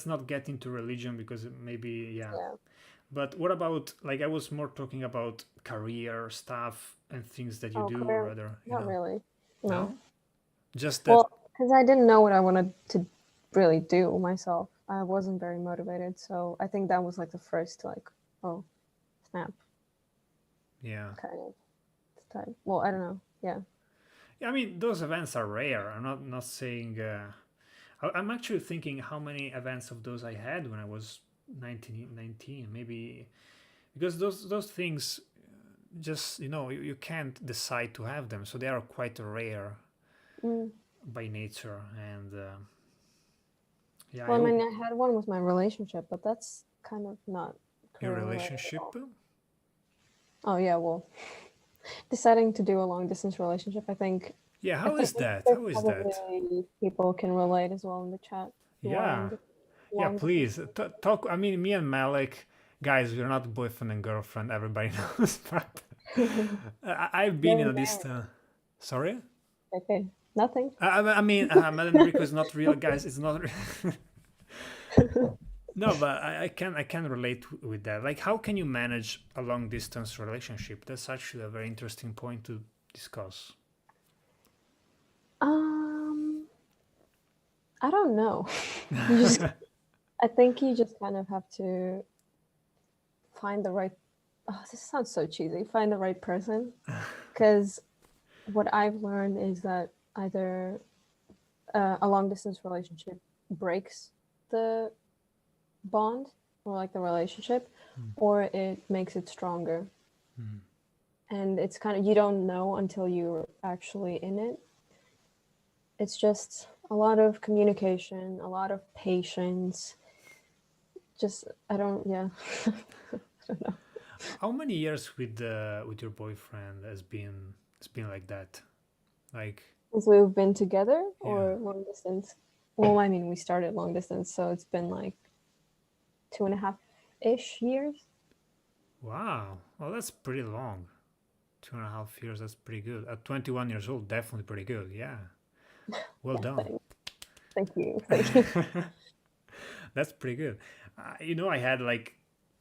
not get into religion because maybe yeah. But what about, like, I was more talking about career stuff and things that you do rather. Not really. No. Just that. Well, because I didn't know what I wanted to really do myself. I wasn't very motivated, so I think that was like the first like, oh, snap. Yeah. Kind of type. Well, I don't know. Yeah. Yeah, I mean, those events are rare. I'm not saying. I'm actually thinking how many events of those I had when I was 19, maybe, because those things, just you can't decide to have them, so they are quite rare by nature. And yeah. Well, I mean, I had one with my relationship, but that's kind of not your relationship. Oh yeah, well, deciding to do a long distance relationship, I think. Yeah, how is that? How is that? People can relate as well in the chat. Yeah, yeah. Please talk. I mean, me and Malik, guys, we're not boyfriend and girlfriend. Everybody knows, but I've been in a distance. Sorry. Okay. Nothing. I mean, Mel and Rico is not real, guys. It's not real. No, but I can relate with that. Like, how can you manage a long distance relationship? That's actually a very interesting point to discuss. Um, I don't know. You just, I think you just kind of have to find the right. Oh, this sounds so cheesy. Find the right person, because what I've learned is that either a long distance relationship breaks the bond or like the relationship, Mm. or it makes it stronger. Mm. And it's kind of, you don't know until you're actually in it. It's just a lot of communication, a lot of patience. Just, I don't, yeah. I don't know. How many years with your boyfriend has been like that? Like, Since we've been together yeah. or long distance? Well, I mean, we started long distance, so it's been like 2.5 ish years. Wow. Well, that's pretty long. 2.5 years. That's pretty good. At 21 years old, definitely pretty good. Yeah. Well Yeah, done. thank you, thank you. That's pretty good. I had like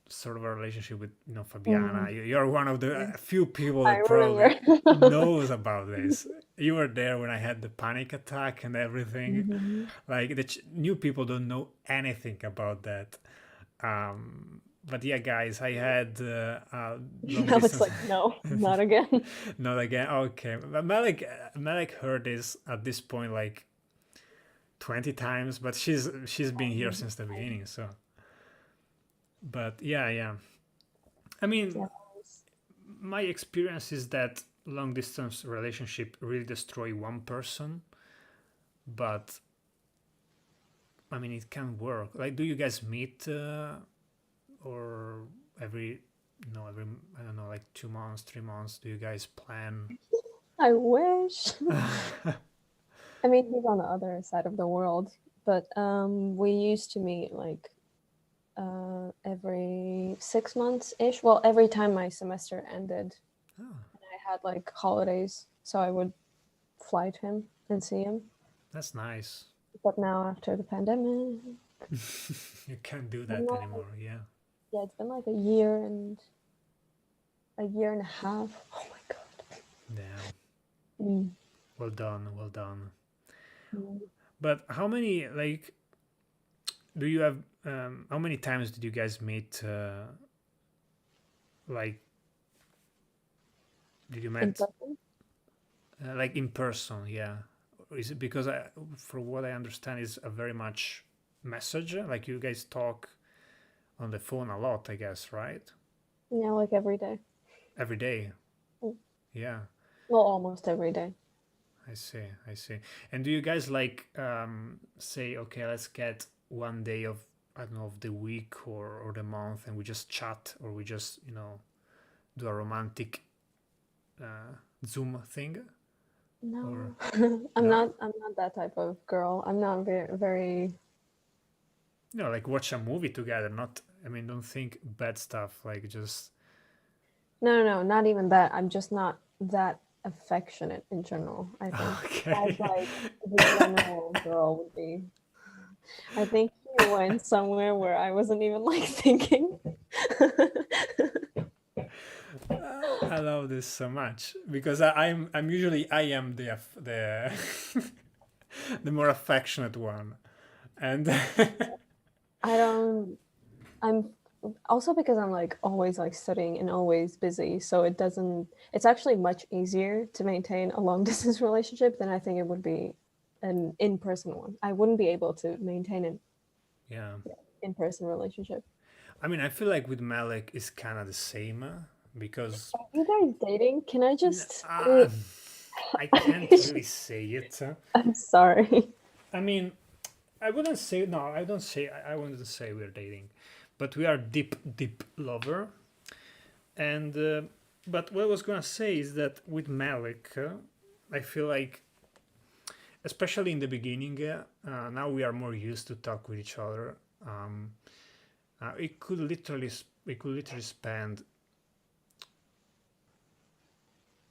sort of a relationship with Mm, Fabiana. You're one of the few people I that probably remember. knows about this. You were there when I had the panic attack and everything. Mhm. Like the new people don't know anything about that. But yeah, guys, I had long Alex, distance. like, no, not again. Not again. Okay, but Malik heard this at this point like 20 times, but she's been here since the beginning. So, but yeah, yeah. I mean, Yeah. my experience is that long distance relationship really destroy one person, but I mean it can work. Like, do you guys meet or every every I don't know, like 2 months, 3 months? Do you guys plan? I wish. I mean, he's on the other side of the world, but we used to meet like every 6 months ish. Well, every time my semester ended, Oh, I had like holidays, so I would fly to him and see him. that's nice. But now after the pandemic, You can't do I'm that not, anymore. Yeah. yeah, it's been like a year and a half. Oh my god. Damn. Mm. Well done. Well done. Mm. But how many like do you have? How many times did you guys meet? Like, did you In met person? like in person? Yeah. Or is it because for what I understand, is a very much message. Like you guys talk on the phone a lot, I guess, right? Yeah, like every day. Every day. Mm. Yeah. Well, almost every day. I see. I see. And do you guys like say, okay, let's get one day of I don't know of the week or the month, and we just chat, or we just do a romantic uh, Zoom thing, or No, I'm no? not. I'm not that type of girl. I'm not very. Like watch a movie together. Not, I mean, don't think bad stuff. Like just No, no, no, not even that. I'm just not that affectionate in general, I think. As okay. like the general girl would be. I think you went somewhere where I wasn't even like thinking. I love this so much because I'm usually I am the the more affectionate one, and I don't. I'm also because I'm like always like studying and always busy, so it doesn't. It's actually much easier to maintain a long distance relationship than I think it would be an in person one. I wouldn't be able to maintain an yeah. in person relationship. I mean, I feel like with Malik is kind of the same because Are you guys dating? Can I just? uh, I can't really say it. I'm sorry. I mean, I wouldn't say no. I don't say. I wouldn't say we're dating, but we are deep, deep lover. And but what I was gonna say is that with Malik, I feel like, especially in the beginning, now we are more used to talk with each other. Um, we could literally spend.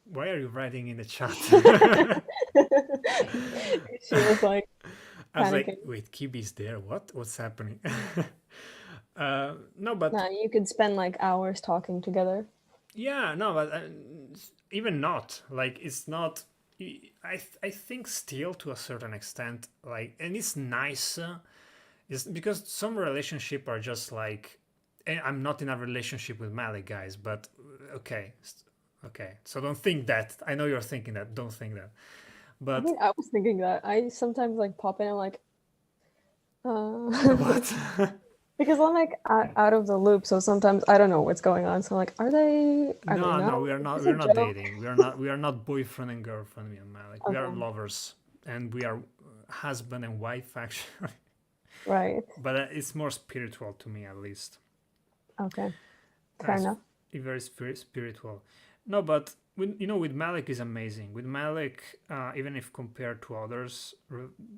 Why are you writing in the chat? She was like I was like, panicking. wait, Kibi's there. What? What's happening? No, but No, you could spend like hours talking together. yeah, no, but even not like it's not. I think still to a certain extent, like, and it's nice. Is because some relationship are just like, I'm not in a relationship with Malik, guys, but okay, okay. So don't think that. I know you're thinking that. Don't think that. I But mean, I was thinking that. I sometimes like pop in and like, what? because I'm like out of the loop, so sometimes I don't know what's going on. So I'm like, are they No, not? no, we are Is not. this We a are not joke? dating. We are not boyfriend and girlfriend. Me and Malik. We are Okay, lovers, and we are husband and wife actually. right. But it's more spiritual to me, at least. Okay, fair As enough. very spiritual. No, but with Malik is amazing. With Malik, even if compared to others,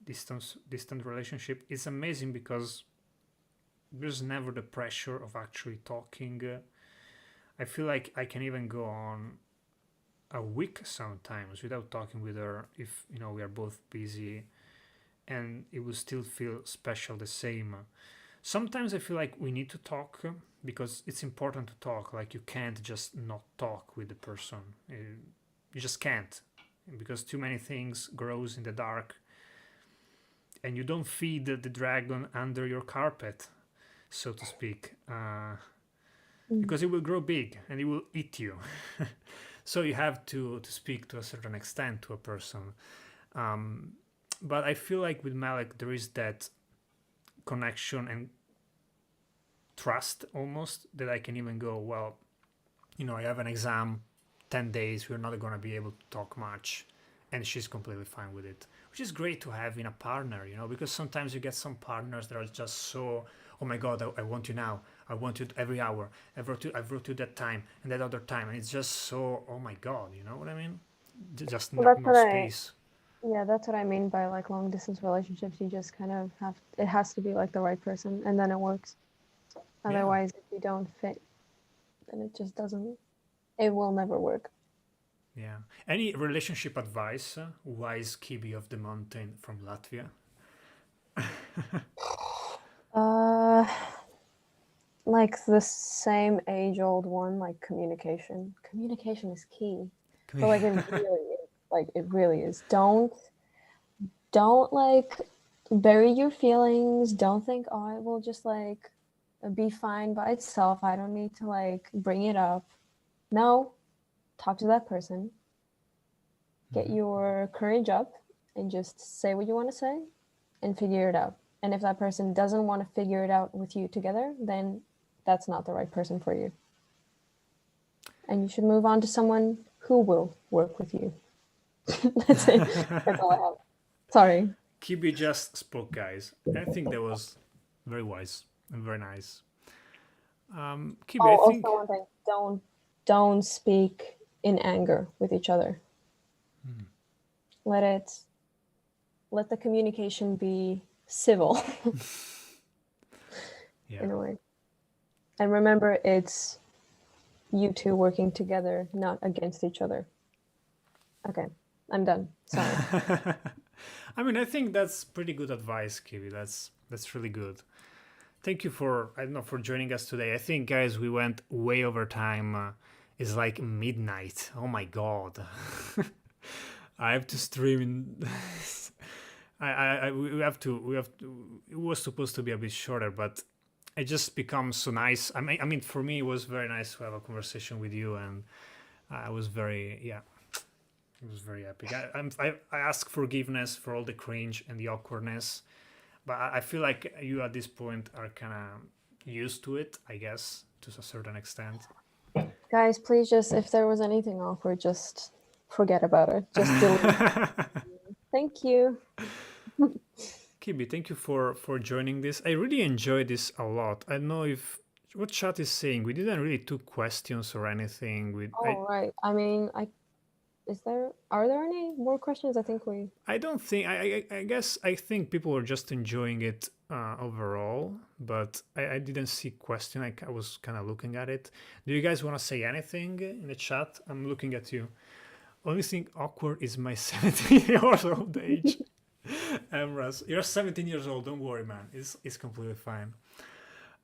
distant relationship, it's amazing because there's never the pressure of actually talking. I feel like I can even go on a week sometimes without talking with her if we are both busy, and it will still feel special the same. Sometimes I feel like we need to talk because it's important to talk. Like, you can't just not talk with the person. You just can't, because too many things grows in the dark, and you don't feed the dragon under your carpet, so to speak, Mm. because it will grow big and it will eat you. So you have to speak to a certain extent to a person. Um, but I feel like with Malik there is that connection and trust almost, that I can even go, well, I have an exam, 10 days, we're not going to be able to talk much. And she's completely fine with it, which is great to have in a partner, because sometimes you get some partners that are just so, oh my God, I want you now. I want you every hour. I wrote you that time and that other time. And it's just so, oh my God, you know what I mean? Just Well, no, that's no what I space. yeah, that's what I mean by like long distance relationships. You just kind of have it has to be like the right person, and then it works. Yeah. Otherwise, if you don't fit, then it just doesn't. It will never work. Yeah. Any relationship advice? Wise Kibi of the Mountain from Latvia. Uh, like the same age-old one, like communication. Communication is key, but like it really is. Like it really is. Don't like bury your feelings. Don't think, oh, it will just like be fine by itself. I don't need to like bring it up. No, talk to that person. Get your courage up and just say what you want to say and figure it out. And if that person doesn't want to figure it out with you together, then that's not the right person for you. And you should move on to someone who will work with you. That's it. That's all I have. Sorry. Kibi just spoke, guys. I think that was very wise and very nice. Kibi, Oh, I also think. one thing. Don't speak in anger with each other. Let it let the communication be civil Yeah. in a way. And remember, it's you two working together, not against each other. Okay, I'm done. Sorry. I mean, I think that's pretty good advice, Kibi. That's really good. Thank you for, I don't know, for joining us today. I think, guys, we went way over time. It's like midnight. Oh my God. I have to stream in. We have to. It was supposed to be a bit shorter, but it just becomes so nice. I mean, for me, it was very nice to have a conversation with you, and I was very, yeah, it was very epic. I ask forgiveness for all the cringe and the awkwardness, but I feel like you at this point are kind of used to it, I guess, to a certain extent. Guys, please just, if there was anything awkward, just forget about it. Just delete. Thank you. Kibi, thank you for joining this. I really enjoyed this a lot. I don't know if what chat is saying. We didn't really took questions or anything. Oh, right. I mean, are there any more questions? I think we, I don't think I guess I think people were just enjoying it overall, but I didn't see question. I was kind of looking at it. Do you guys want to say anything in the chat? I'm looking at you. Only thing awkward is my 17 years old age. Emras, you're 17 years old. Don't worry, man. It's completely fine.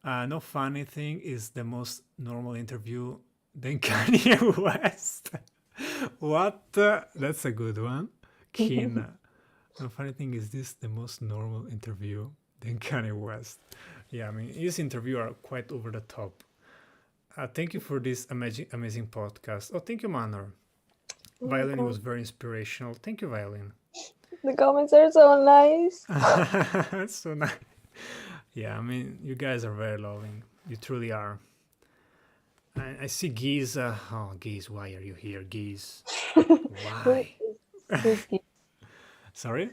No funny thing is the most normal interview than Kanye West. What? That's a good one. Keen. No funny thing is this the most normal interview than Kanye West. Yeah, I mean, his interview are quite over the top. Thank you for this amazing podcast. Oh, thank you, Manor. Oh my Violin was God. very inspirational. Thank you, Violin. The comments are so nice. That's so nice. Yeah, I mean, you guys are very loving. You truly are. I see Geese. Oh, Geese, why are you here, Geese? Who Why? who's Geese? Sorry?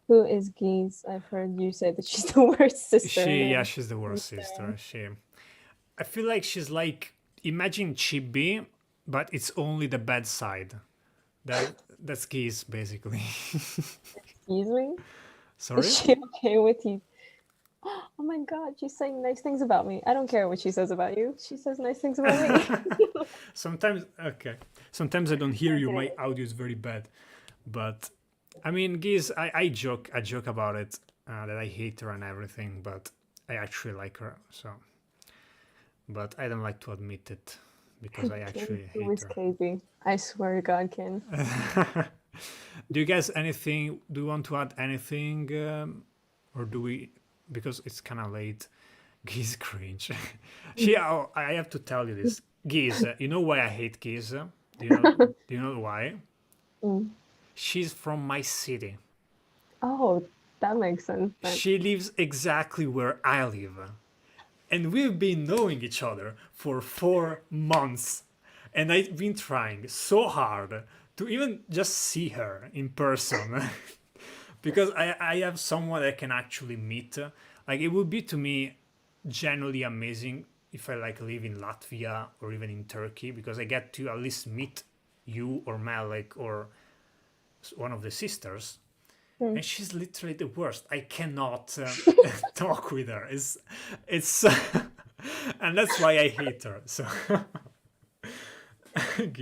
Who is Geese? I've heard you say that she's the worst sister Yeah, in she's the worst sister. Instagram. I feel like she's like, imagine Chibi, but it's only the bad side. That's Geese, basically. Excuse me? Sorry? Is she okay with you? Oh my God, she's saying nice things about me. I don't care what she says about you. She says nice things about me. Sometimes, okay. Sometimes I don't hear I'm you. kidding. My audio is very bad. But I mean, Giz, I joke about it that I hate her and everything, but I actually like her. So, but I don't like to admit it because I Ken, actually who hate is KB? I swear to God, Ken. her. Do you guys anything? Do you want to add anything, or do we? Because it's kind of late. Giz cringe. Oh, I have to tell you this. Giz, you know why I hate Giz? Do you know? Do you know why? Mm. She's from my city. Oh, that makes sense then. She lives exactly where I live. And we've been knowing each other for 4 months. And I've been trying so hard to even just see her in person. Because I have someone I can actually meet. Like, it would be to me genuinely amazing if I like live in Latvia or even in Turkey, because I get to at least meet you or Malik or one of the sisters, Mm. and she's literally the worst. I cannot talk with her. It's and that's why I hate her. So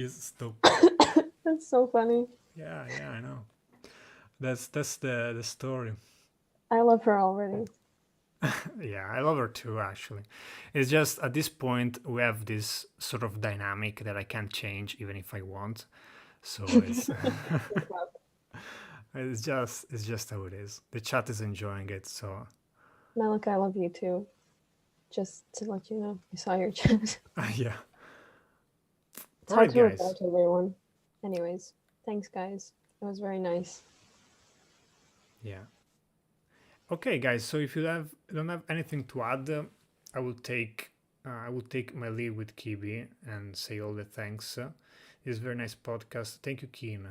stop. That's so funny. Yeah, I know. That's the story. I love her already. Yeah, I love her too. Actually, it's just at this point we have this sort of dynamic that I can't change even if I want. So it's just how it is. The chat is enjoying it. So Malik, I love you too. Just to let you know, I saw your chat. yeah. It's All hard right, to reply guys. to everyone. Anyways, thanks, guys. It was very nice. Yeah. Okay, guys. So if you don't have anything to add, I will take my leave with Kibi and say all the thanks. It's a very nice podcast. Thank you, Keen.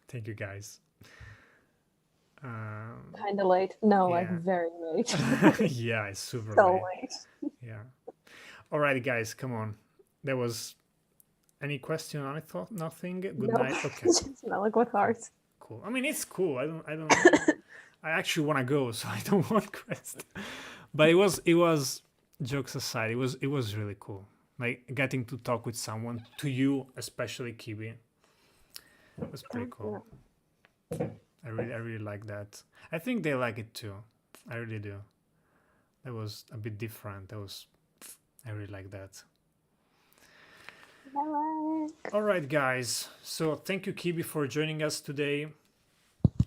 Thank you, guys. Kind of late. No, like Yeah. very late. Yeah, it's super So late. late. Yeah. All right, guys. Come on. There was any question? I thought nothing. Good No, night. Okay. just Malik with hearts. Cool. I mean, it's cool. I don't. I actually want to go, so I don't want quest. But it was jokes aside. It was really cool. Like getting to talk with someone, to you especially, Kibi. It was pretty cool. I really like that. I think they like it too. I really do. That was a bit different. I really like that. Malik. All right, guys. So thank you, Kibi, for joining us today.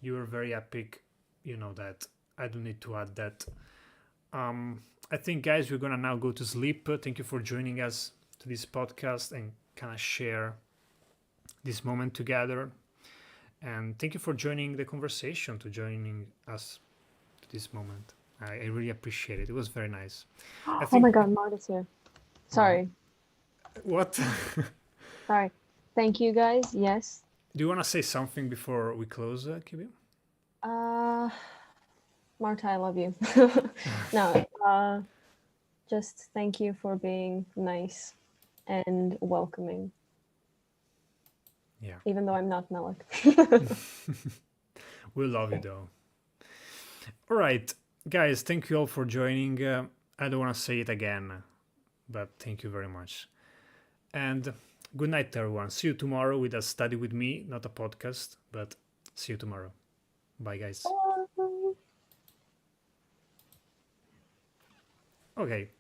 You were very epic. You know that. I don't need to add that. I think, guys, we're gonna now go to sleep. Thank you for joining us to this podcast and kind of share this moment together. And thank you for joining the conversation, to joining us to this moment. I really appreciate it. It was very nice. I Oh my think. God, Marta's here. Sorry. What? Sorry. Thank you, guys. Yes. Do you want to say something before we close, Kibi? Marta, I love you. No, just thank you for being nice and welcoming. Yeah. Even though I'm not Malik. We love you though. All right, guys, thank you all for joining. I don't want to say it again, but thank you very much. And good night, everyone. See you tomorrow with a study with me, not a podcast, but see you tomorrow. Bye, guys. Bye. Okay,